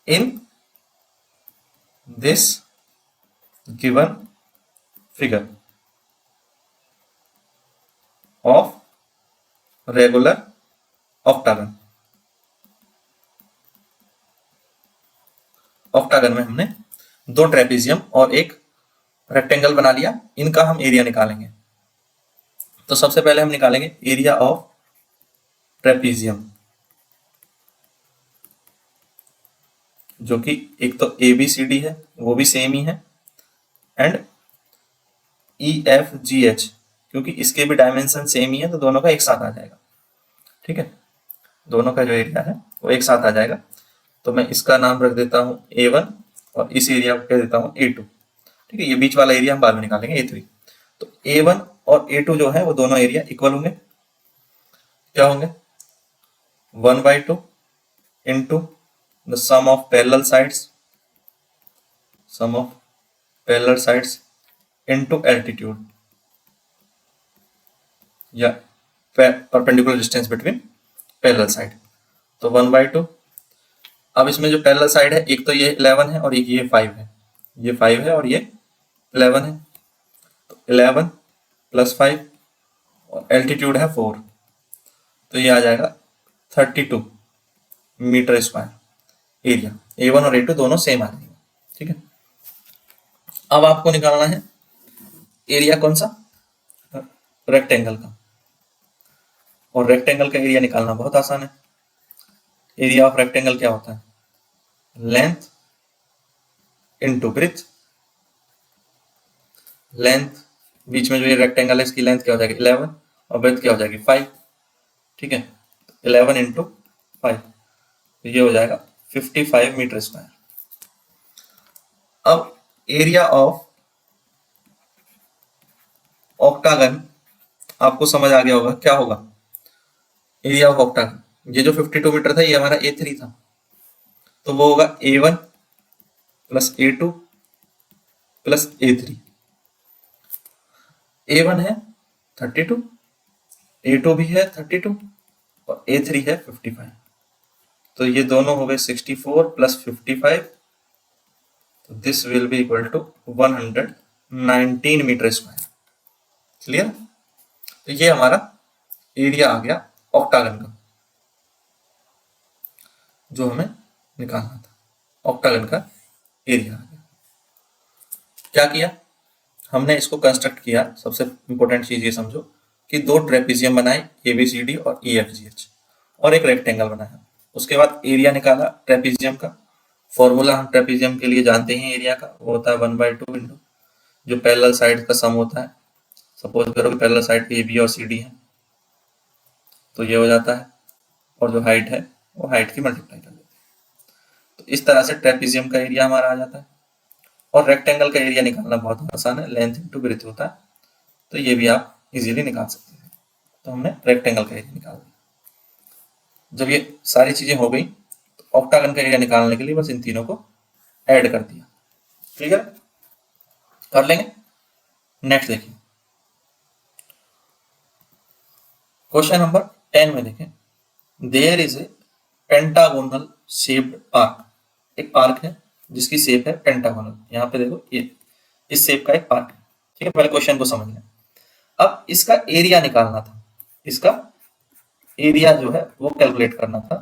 In this given figure of regular octagon. Octagon में हमने 2 ट्रेपेजियम और एक रेक्टेंगल बना लिया, इनका हम एरिया निकालेंगे। तो सबसे पहले हम निकालेंगे एरिया ऑफ ट्रेपेजियम, जो कि एक तो ABCD है वो भी सेम ही है एंड EFGH, क्योंकि इसके भी डायमेंशन सेम ही है तो दोनों का एक साथ आ जाएगा। ठीक है, दोनों का जो एरिया है वो एक साथ आ जाएगा। तो मैं इसका नाम रख देता हूं A1 और इस एरिया को कह देता हूं A2। ठीक है, ये बीच वाला एरिया हम बाद में निकालेंगे A3। तो A1 और A2 जो है वो दोनों एरिया इक्वल होंगे, क्या होंगे 1/2 into the sum of parallel sides, sum of parallel sides into altitude या perpendicular distance between parallel side. तो 1/2, अब इसमें जो पैरेलल साइड है एक तो ये 11 है और एक ये 5 है, ये 5 है और ये 11 है, तो 11 + 5 और एल्टीट्यूड है 4, तो ये आ जाएगा 32 मीटर स्क्वायर एरिया। A1 और A2 दोनों सेम आ जाएंगे। ठीक है, अब आपको निकालना है एरिया कौन सा, रेक्टेंगल का, और रेक्टेंगल का एरिया निकालना बहुत आसान है। एरिया ऑफ रेक्टेंगल क्या होता है, लेंथ इंटू ब्रेथ। लेंथ बीच में जो ये रेक्टेंगल है इसकी लेंथ क्या हो जाएगी 11 और ब्रेथ क्या हो जाएगी 5, ठीक है, 11 इंटू 5, तो ये हो जाएगा 55 मीटर स्क्वायर। अब एरिया ऑफ ऑक्टागन आपको समझ आ गया होगा क्या होगा। एरिया ऑफ ऑक्टागन, ये जो 52 मीटर था ये हमारा A3 था, तो वो होगा A1 plus A2 plus A3। A1 है 32, A2 भी है 32 और A3 है 55, तो ये दोनों हो गए 64 प्लस 55, तो this will be equal to 119 metre square. Clear? तो ये हमारा एरिया आ गया ऑक्टागन का, जो हमें निकालना था। ऑक्टागन का एरिया आ गया। क्या किया हमने, इसको कंस्ट्रक्ट किया। सबसे इंपॉर्टेंट चीज ये समझो कि दो ट्रेपीजियम बनाए ABCD और EFGH और एक रेक्टेंगल बनाया। उसके बाद एरिया निकाला ट्रेपीजियम का। फॉर्मूला हम ट्रेपीजियम के लिए जानते हैं एरिया का, वो होता है 1/2 इंटू जो पैरेलल साइड का सम होता है। सपोज करो कि पैरेलल साइड पे AB और CD है, तो ये हो जाता है, और जो हाइट है वो हाइट की मल्टीप्लाई कर देते हैं। तो इस तरह से ट्रेपीजियम का एरिया हमारा आ जाता है। और रेक्टेंगल का एरिया निकालना बहुत आसान है, लेंथ इंटू ब्रेथ होता है, तो ये भी आप इजीली निकाल सकते हैं। तो हमने रेक्टेंगल का एरिया निकाल दिया। जब ये सारी चीजें हो गई तो ऑक्टागन का एरिया निकालने के लिए बस इन तीनों को ऐड कर दिया। क्लियर? कर लेंगे। नेक्स्ट देखिए, क्वेश्चन नंबर 10 में देखें, there is a pentagonal shaped park. एक पार्क है जिसकी शेप है पेंटागोनल। यहाँ पे देखो ये इस शेप का एक पार्क है। ठीक है, पहले क्वेश्चन को समझ लें। अब इसका एरिया निकालना था, इसका एरिया जो है वो कैलकुलेट करना था।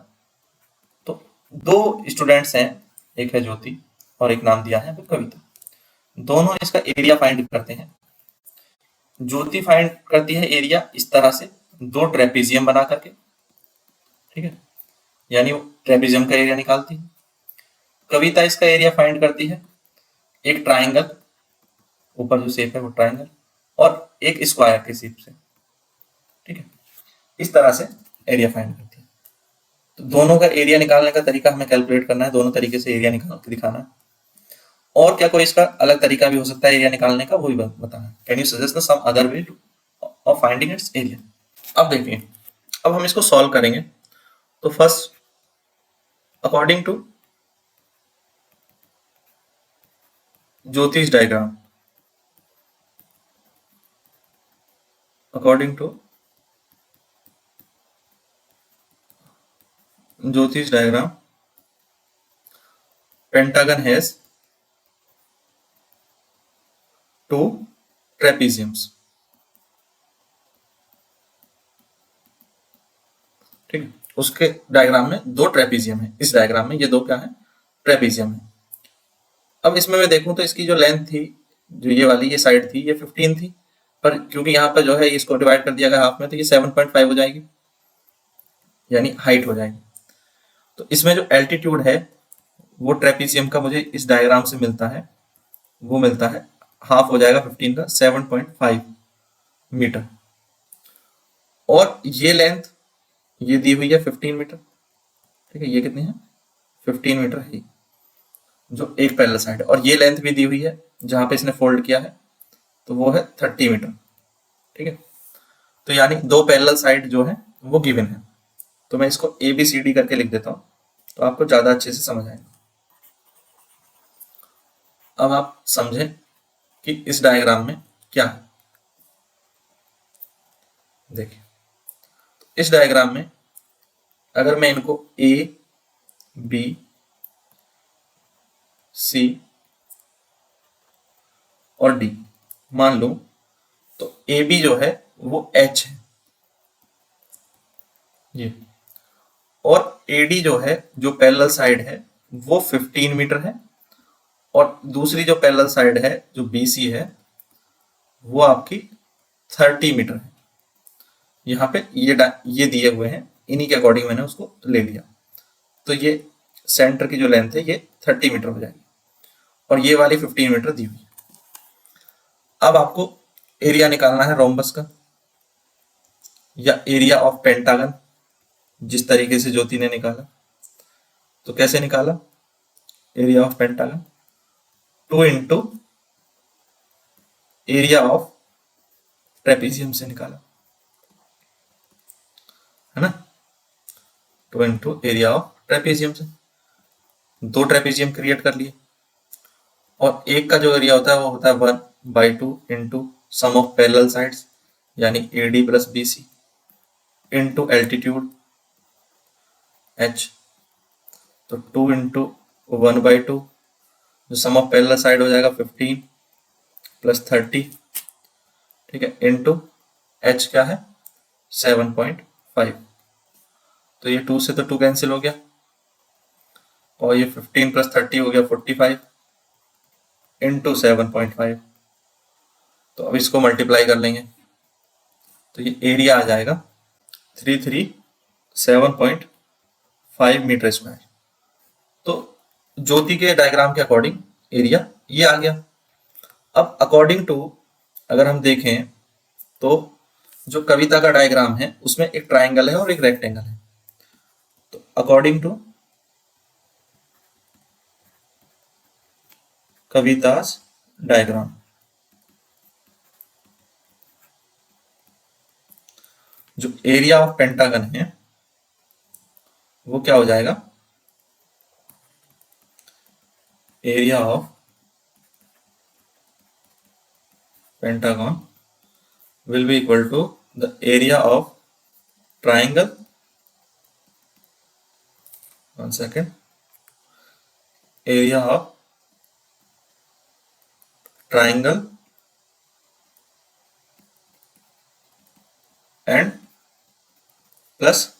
तो दो स्टूडेंट्स हैं, एक है ज्योति और एक नाम दिया है कविता। दोनों इसका एरिया फाइंड करते हैं। ज्योति फाइंड करती है एरिया इस तरह से, दो ट्रेपीजियम बना करके। ठीक है, यानी वो ट्रेपीजियम का एरिया निकालती है। कविता इसका एरिया फाइंड करती है एक ट्राइंगल, ऊपर जो शेप है वो ट्राइंगल, और एक स्क्वायर के शेप से। ठीक है, इस तरह से एरिया फाइंड करती है। तो दोनों का एरिया निकालने का तरीका हमें कैलकुलेट करना है, दोनों तरीके से एरिया निकाल के दिखाना है। और क्या कोई इसका अलग तरीका भी हो सकता है एरिया निकालने का, वो भी बताना है। Can you suggest some other way of finding its area? अब देखिए, अब हम इसको सॉल्व करेंगे। तो first according to Jyotish diagram, according to Jyotish diagram, pentagon has two trapeziums. ठीक है, उसके डायग्राम में दो ट्रेपीजियम है। इस डायग्राम में ये दो क्या है, ट्रेपीजियम है। अब इसमें मैं देखूं तो इसकी जो लेंथ थी, जो ये वाली ये साइड थी, ये 15 थी, पर क्योंकि यहाँ पर जो है इसको डिवाइड कर दिया गया हाफ में, तो ये 7.5 हो जाएगी, यानी हाइट हो जाएगी। तो इसमें जो एल्टीट्यूड है वो ट्रेपीजियम का मुझे इस डायग्राम से मिलता है, वो मिलता है हाफ हो जाएगा 15 का 7.5 मीटर। और ये लेंथ ये दी हुई है 15 मीटर। ठीक है, ये कितनी है, 15 मीटर है जो एक पैरेलल साइड है। और ये लेंथ भी दी हुई है जहां पे इसने फोल्ड किया है, तो वो है 30 मीटर। ठीक है, तो यानी दो पैरेलल साइड जो है वो गिवन है। तो मैं इसको ABCD करके लिख देता हूं, तो आपको ज्यादा अच्छे से समझ आएगा। अब आप समझें कि इस डायग्राम में क्या है। देखिए, तो इस डायग्राम में अगर मैं इनको A, B, C और D मान लूं, तो AB जो है वो H है ये, और AD जो है, जो पैरेलल साइड है, वो 15 मीटर है, और दूसरी जो पैरेलल साइड है जो BC है वो आपकी 30 मीटर है। यहाँ पे ये दिए हुए हैं, इन्हीं के अकॉर्डिंग मैंने उसको ले लिया। तो ये सेंटर की जो लेंथ है ये 30 मीटर हो जाएगी, और ये वाली 15 मीटर दी हुई है। अब आपको एरिया निकालना है रोम्बस का, या एरिया ऑफ पेंटागन, जिस तरीके से ज्योति ने निकाला। तो कैसे निकाला? Area of pentagon 2 into area of trapezium से निकाला, है ना। 2 इंटू एरिया ऑफ ट्रेपीजियम से 2 ट्रेपीजियम क्रिएट कर लिए, और एक का जो एरिया होता है वो होता है 1/2 into sum of parallel sides यानी AD plus BC into altitude h। तो 2 इंटू 1/2, जो सम ऑफ पैरेलल साइड हो जाएगा 15 प्लस 30, ठीक है, इंटू h क्या है 7.5। तो ये 2 से तो 2 कैंसिल हो गया, और ये 15 प्लस 30 हो गया 45 इंटू 7.5। तो अब इसको मल्टीप्लाई कर लेंगे तो ये एरिया आ जाएगा 337.5 मीटर स्क्वायर। तो ज्योति के डायग्राम के अकॉर्डिंग एरिया ये आ गया। अब अकॉर्डिंग टू अगर हम देखें तो जो कविता का डायग्राम है उसमें एक ट्राइंगल है और एक रेक्टेंगल है। तो अकॉर्डिंग टू कवितास डायग्राम, जो एरिया ऑफ पेंटागन है वो क्या हो जाएगा? Area of pentagon will be equal to the area of triangle, one second, area of triangle and plus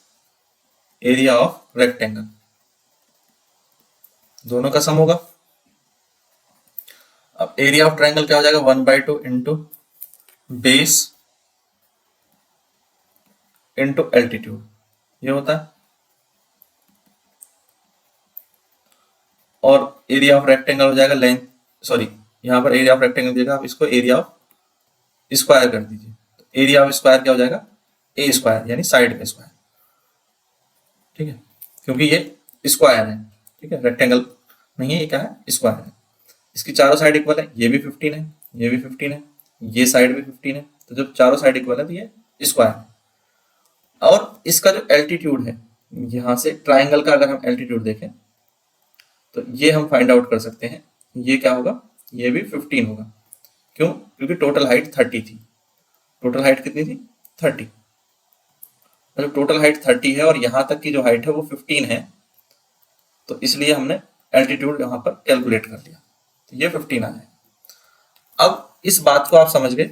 area of rectangle, दोनों का सम होगा। अब एरिया ऑफ ट्राइंगल क्या हो जाएगा? 1/2 इंटू बेस इंटू एल्टीट्यूड, ये होता है। और एरिया ऑफ रेक्टेंगल हो जाएगा लेंथ, सॉरी यहां पर एरिया ऑफ रेक्टेंगल देगा, आप इसको एरिया ऑफ स्क्वायर कर दीजिए। तो एरिया ऑफ स्क्वायर क्या हो जाएगा? ए स्क्वायर यानी साइड का स्क्वायर, ठीक है, क्योंकि ये स्क्वायर है, ठीक है, रेक्टेंगल नहीं है, ये क्या है? स्क्वायर है। इसकी चारों साइड इक्वल है, ये भी 15 है, ये भी 15 है, ये साइड भी 15 है। तो जब चारों साइड इक्वल है तो ये स्क्वायर है। और इसका जो एल्टीट्यूड है, यहां से ट्राइंगल का अगर हम एल्टीट्यूड देखें तो ये हम फाइंड आउट कर सकते हैं, ये क्या होगा? ये भी 15 होगा। क्यों? क्योंकि टोटल हाइट 30 थी। टोटल हाइट कितनी थी? 30। मतलब टोटल हाइट 30 है और यहां तक की जो हाइट है वो 15 है, तो इसलिए हमने एल्टीट्यूड यहां पर कैलकुलेट कर लिया, तो ये 15 आ जाएगा। अब इस बात को आप समझ गए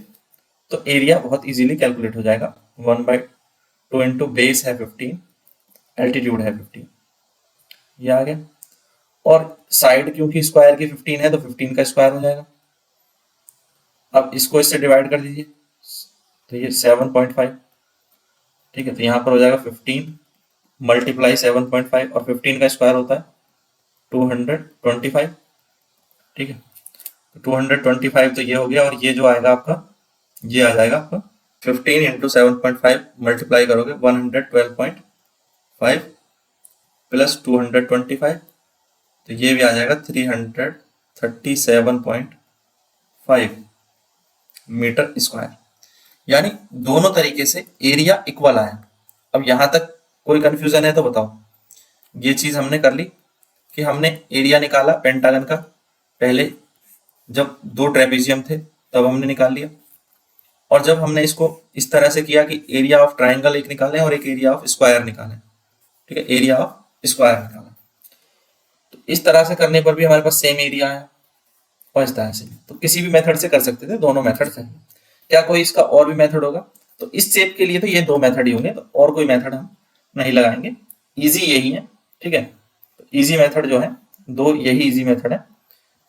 तो एरिया बहुत इजीली कैलकुलेट हो जाएगा। 1/2 इंटू बेस है 15, एल्टीट्यूड है 15, ये आ गया। और साइड क्योंकि स्क्वायर की 15 है तो 15 का स्क्वायर हो जाएगा। अब इसको इससे डिवाइड कर दीजिए तो ये 7.5, ठीक है, तो यहां पर हो जाएगा 15 मल्टीप्लाई 7.5, और 15 का स्क्वायर होता है 225, ठीक है, 225 तो ये हो गया। और ये जो आएगा आपका, ये आ जाएगा आपका 15 इंटू 7.5 मल्टीप्लाई करोगे 112.5 प्लस 225, तो ये भी आ जाएगा 337.5 मीटर स्क्वायर। यानी दोनों तरीके से एरिया इक्वल आया। अब यहां तक कोई कंफ्यूजन है तो बताओ। ये चीज हमने कर ली कि हमने एरिया निकाला पेंटागन का, पहले जब 2 ट्रेपेजियम थे तब हमने निकाल लिया, और जब हमने इसको इस तरह से किया कि एरिया ऑफ ट्राइंगल एक निकालें और एक एरिया ऑफ स्क्वायर निकालें, ठीक है, एरिया ऑफ स्क्वायर निकालें, तो इस तरह से करने पर भी हमारे पास सेम एरिया आया। और इस तरह से तो किसी भी मेथड से कर सकते थे, दोनों मेथड सही। क्या कोई इसका और भी मेथड होगा? तो इस शेप के लिए तो ये 2 मेथड ही होंगे, तो और कोई मेथड हम नहीं लगाएंगे, इजी यही है, ठीक है। तो इजी मेथड जो है 2 यही इजी मेथड है,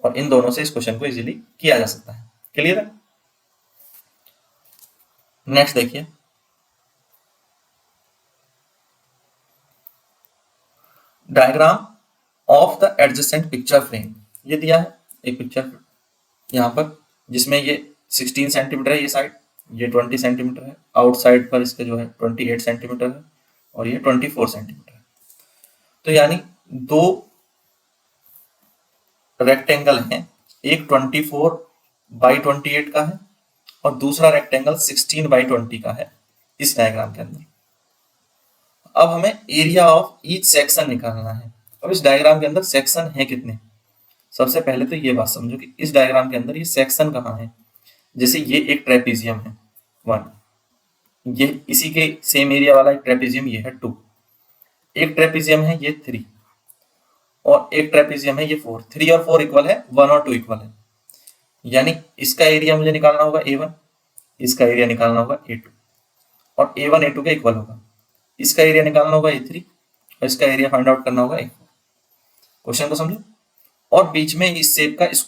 और इन दोनों से इस क्वेश्चन को इजीली किया जा सकता है। क्लियर है? नेक्स्ट देखिए, diagram of the adjacent picture frame. ये दिया है एक पिक्चर यहाँ पर, जिसमें ये 16 सेंटीमीटर है ये साइड, ये 20 सेंटीमीटर है, आउटसाइड पर इसके जो है 28 सेंटीमीटर है, और ये 24 सेंटीमीटर है। तो यानी दो रेक्टेंगल हैं, एक 24/28 का है और दूसरा रेक्टेंगल 16/20 का है इस डायग्राम के अंदर। अब हमें एरिया ऑफ ईच सेक्शन निकालना है। अब इस डायग्राम के अंदर सेक्शन है कितने? सबसे पहले तो ये बात समझो कि इस डायग्राम के अंदर ये सेक्शन कहाँ है। जैसे ये एक ट्रेपीजियम है 1, ये इसी के सेम एरिया वाला एक ट्रेपीजियम ये है 2, एक ट्रेपीजियम है ये 3 और एक ट्रेपीजियम है ये 4। 3 और 4 इक्वल है, 1 और 2 इक्वल है। यानी इसका एरिया मुझे निकालना होगा A1, इसका एरिया निकालना होगा A2 और A1 A2 के इक्वल होगा। इसका एरिया निकालना होगा A3 और इसका एरिया फाइंड आउट करना होगा A4। क्वेश्चन को समझो। और बीच में इस शेप का इस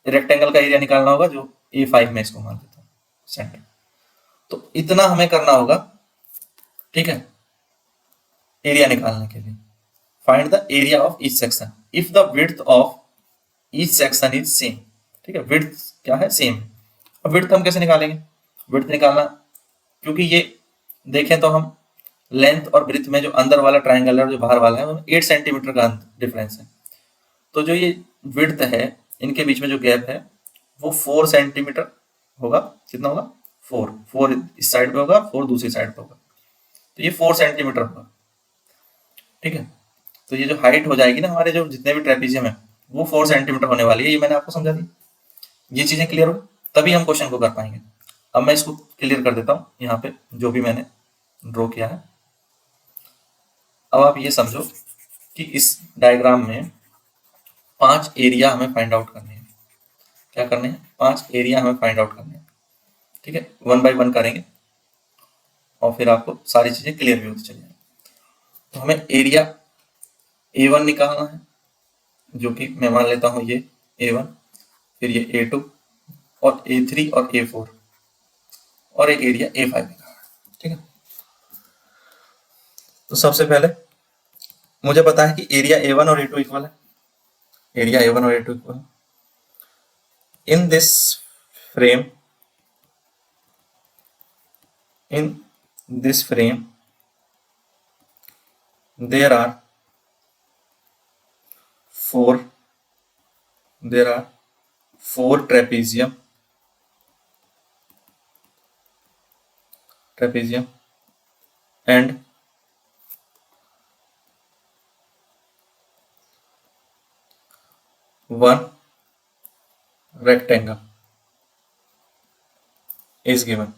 रेक्टेंगल का एरिया निकालना होगा जो A5 में इसको मान लेता हूँ सेंटर। तो इतना हमें करना होगा, ठीक है, एरिया निकालने के लिए। Find the area of each section if the width of each section is same. ठीक है, विड्थ क्या है? सेम। अब विड्थ हम कैसे निकालेंगे? विड्थ निकालना, क्योंकि ये देखें तो हम लेंथ और ब्रेथ में जो अंदर वाला ट्राइंगल है और जो बाहर वाला है उसमें 8 सेंटीमीटर का डिफरेंस है। तो जो ये विड्थ है, इनके बीच में जो गैप है वो 4 सेंटीमीटर होगा। कितना होगा? 4 इस साइड पे होगा, 4 दूसरी साइड पे होगा, तो ये 4 सेंटीमीटर होगा। ठीक है, तो ये जो हाइट हो जाएगी ना हमारे जो जितने भी ट्रेपीजियम है वो 4 सेंटीमीटर होने वाली है। ये मैंने आपको समझा दी। ये चीजें क्लियर हो तभी हम क्वेश्चन को कर पाएंगे। अब मैं इसको क्लियर कर देता हूँ यहाँ पे जो भी मैंने ड्रॉ किया है। अब आप ये समझो कि इस डायग्राम में 5 एरिया हमें फाइंड आउट करने हैं। क्या करने हैं? 5 एरिया हमें फाइंड आउट करने हैं। ठीक है, 1 बाय 1 करेंगे और फिर आपको सारी चीजें क्लियर भी होती चली जाएंगी। तो हमें एरिया A1 निकालना है, जो कि मैं मान लेता हूँ ये A1, फिर ये A2 और A3 और A4 और एक एरिया A5 निकालना है। ठीक है, तो सबसे पहले मुझे पता है कि एरिया A1 और A2 इक्वल है। एरिया A1 और A2 इक्वल है। In this frame, in this frame there are four trapezium and one rectangle is given.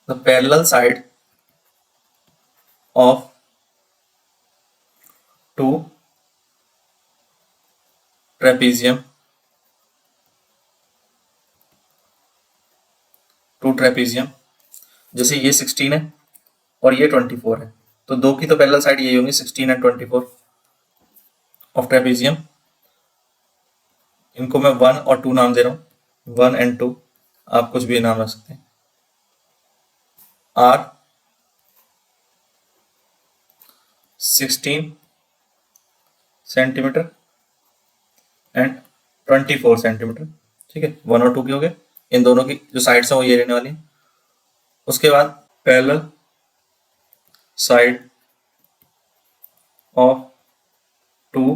The parallel side of two trapezium जैसे ये 16 है और ये 24 है, तो दो की तो पैरेलल साइड यही होंगी 16 एंड 24 ऑफ ट्रेपेजियम। इनको मैं 1 और 2 नाम दे रहा हूँ, 1 एंड 2, आप कुछ भी नाम रख सकते हैं। Are 16 centimetre and 24 centimetre. ठीक है, 1 और 2 के हो गए। इन दोनों की जो साइड्स हैं वो ये रहने वाली है। उसके बाद parallel side of two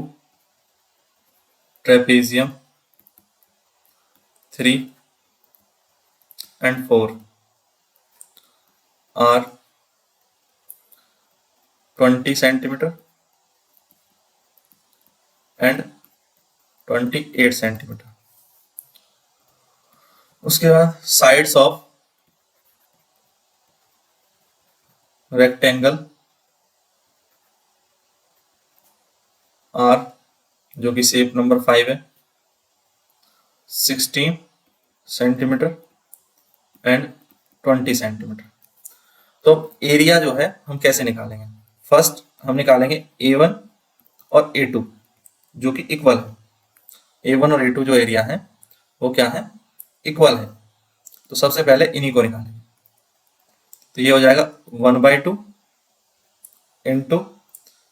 trapezium 3 and 4 are 20 centimetre and 28 centimetre. उसके बाद साइड्स ऑफ रेक्टेंगल आर, जो कि शेप नंबर 5 है, 16 सेंटीमीटर एंड 20 सेंटीमीटर। तो एरिया जो है हम कैसे निकालेंगे? फर्स्ट हम निकालेंगे A1 और A2 जो कि इक्वल है। A1 और A2 जो एरिया है वो क्या है? इक्वल है। तो सबसे पहले इन्हीं को निकालेंगे। तो ये हो जाएगा 1/2 into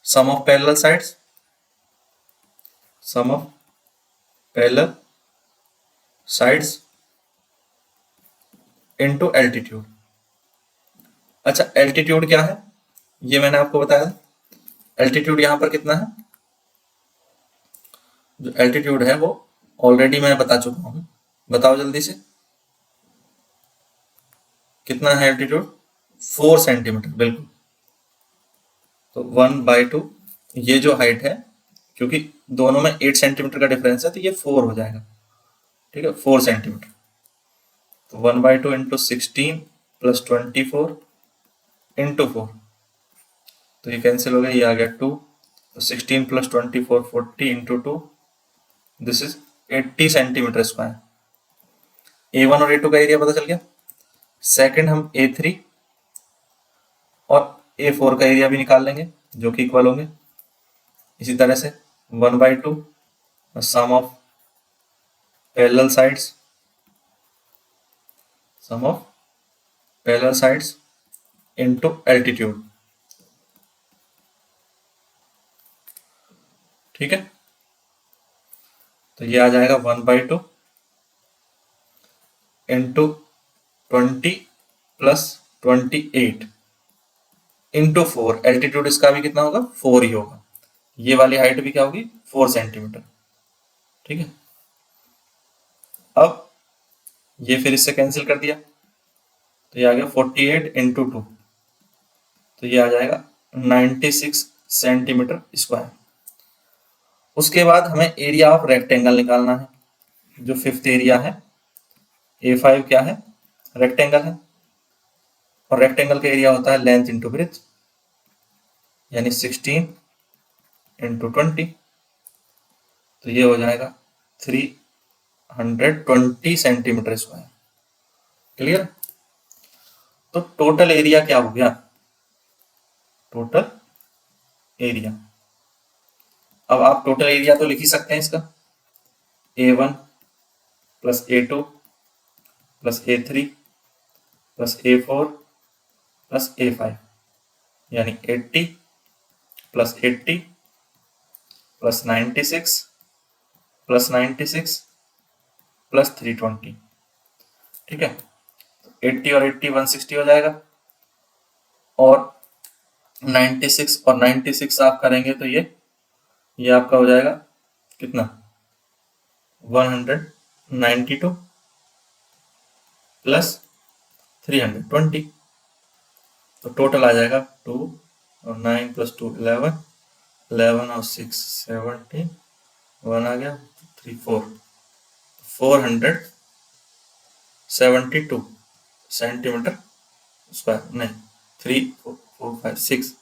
sum of parallel sides, sum of parallel sides into altitude. अच्छा, एल्टीट्यूड क्या है ये मैंने आपको बताया। एल्टीट्यूड यहां पर कितना है, जो एल्टीट्यूड है वो ऑलरेडी मैं बता चुका हूं। बताओ जल्दी से, कितना है एल्टीट्यूड? 4 सेंटीमीटर, बिल्कुल। तो 1/2, ये जो हाइट है, क्योंकि दोनों में 8 सेंटीमीटर का डिफरेंस है तो ये 4 हो जाएगा, ठीक है, 4 सेंटीमीटर। तो 1/2 इंटू 16 प्लस 24 इंटू 4, तो ये कैंसिल हो गया, ये आ गया 2। तो 16 plus 24 40 into 2, this is 80 centimetre square. A1 और A2 का एरिया पता चल गया। सेकंड हम A3 और A4 का एरिया भी निकाल लेंगे जो कि इक्वल होंगे। इसी तरह से 1/2 sum of parallel sides, sum of parallel sides into altitude, ठीक है। तो ये आ जाएगा 1/2 इंटू 20 प्लस 28 इंटू 4। एल्टीट्यूड इसका भी कितना होगा, 4 ही होगा। ये वाली हाइट भी क्या होगी, 4 सेंटीमीटर, ठीक है। अब ये फिर इससे कैंसिल कर दिया, तो ये आ गया 48 इंटू 2, तो ये आ जाएगा 96 सेंटीमीटर स्क्वायर। उसके बाद हमें एरिया ऑफ रेक्टेंगल निकालना है, जो फिफ्थ एरिया है। A5 क्या है, रेक्टेंगल है, और रेक्टेंगल का एरिया होता है लेंथ इंटू ब्रेथ, यानी 16 इंटू 20, तो ये हो जाएगा 320 सेंटीमीटर स्क्वायर। क्लियर। तो टोटल एरिया क्या हो गया, टोटल एरिया। अब आप टोटल एरिया तो लिख ही सकते हैं इसका, A1 plus A2 plus A3 plus A4 plus A5, यानी 80 प्लस 80 प्लस 96 प्लस 96 प्लस 320, ठीक है। 80 और 80 160 हो जाएगा, और 96 और 96 आप करेंगे तो ये आपका हो जाएगा कितना, 192 प्लस 320, तो टोटल आ जाएगा 2 और 9 प्लस 2 11, 11 और 6 17, 1 आ गया, 3 4, 472 सेंटीमीटर स्क्वायर, नहीं 3 4 5 6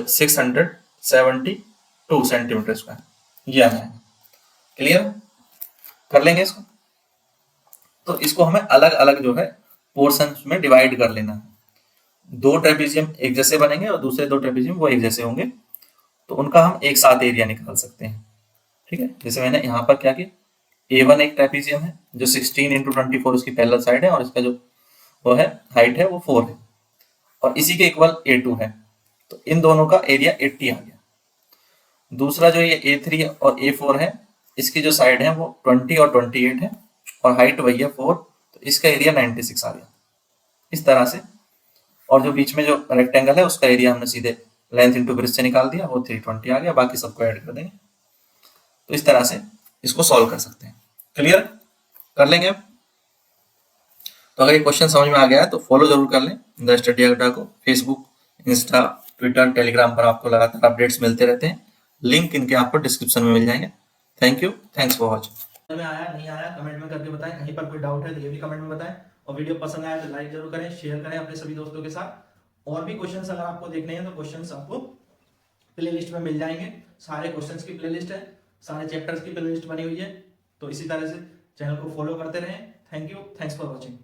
672 सेंटीमीटर स्क्वायर, ये आ जाएगा। क्लियर, कर लेंगे इसको। तो इसको हमें अलग अलग जो है पोर्शन में डिवाइड कर लेना है। 2 ट्रेपेजियम एक जैसे बनेंगे और दूसरे 2 ट्रेपेजियम वो एक जैसे होंगे, तो उनका हम एक साथ एरिया निकाल सकते हैं, ठीक है। जैसे मैंने यहाँ पर क्या किया, A1 एक ट्रेपेजियम है जो 16 इंटू 24 उसकी पैरेलल साइड है, और इसका जो वो है हाइट है वो 4 है, और इसी के इक्वल A2 है, तो इन दोनों का एरिया 80 आ गया। दूसरा जो ये A3 और A4 है, इसकी जो साइड है वो 20 और 28 है, और हाइट वही है 4, तो इसका एरिया 96 आ गया, इस तरह से। और जो बीच में जो रेक्टेंगल है उसका एरिया हमने सीधे लेंथ इंटू ब्रेथ से निकाल दिया, वो 320 आ गया, बाकी सबको ऐड कर देंगे। तो इस तरह से इसको सॉल्व कर सकते हैं। क्लियर, कर लेंगे अब। तो अगर ये क्वेश्चन समझ में आ गया है तो फॉलो जरूर कर लें द स्टडी अड्डा को। फेसबुक, इंस्टा, ट्विटर, टेलीग्राम पर आपको लगातार अपडेट्स मिलते रहते हैं। लिंक इनके आपको डिस्क्रिप्शन में मिल जाएंगे। Thank you, thanks for watching. में आया नहीं आया कमेंट में करके बताएं, कहीं पर कोई डाउट है तो ये भी कमेंट में बताएं, और वीडियो पसंद आया तो लाइक जरूर करें, शेयर करें अपने सभी दोस्तों के साथ। और भी क्वेश्चंस अगर आपको देखने हैं तो क्वेश्चंस आपको प्लेलिस्ट में मिल जाएंगे, सारे क्वेश्चंस की प्लेलिस्ट है, सारे चैप्टर्स की प्लेलिस्ट बनी हुई है। तो इसी तरह से चैनल को फॉलो करते रहें। Thank you, thanks for watching.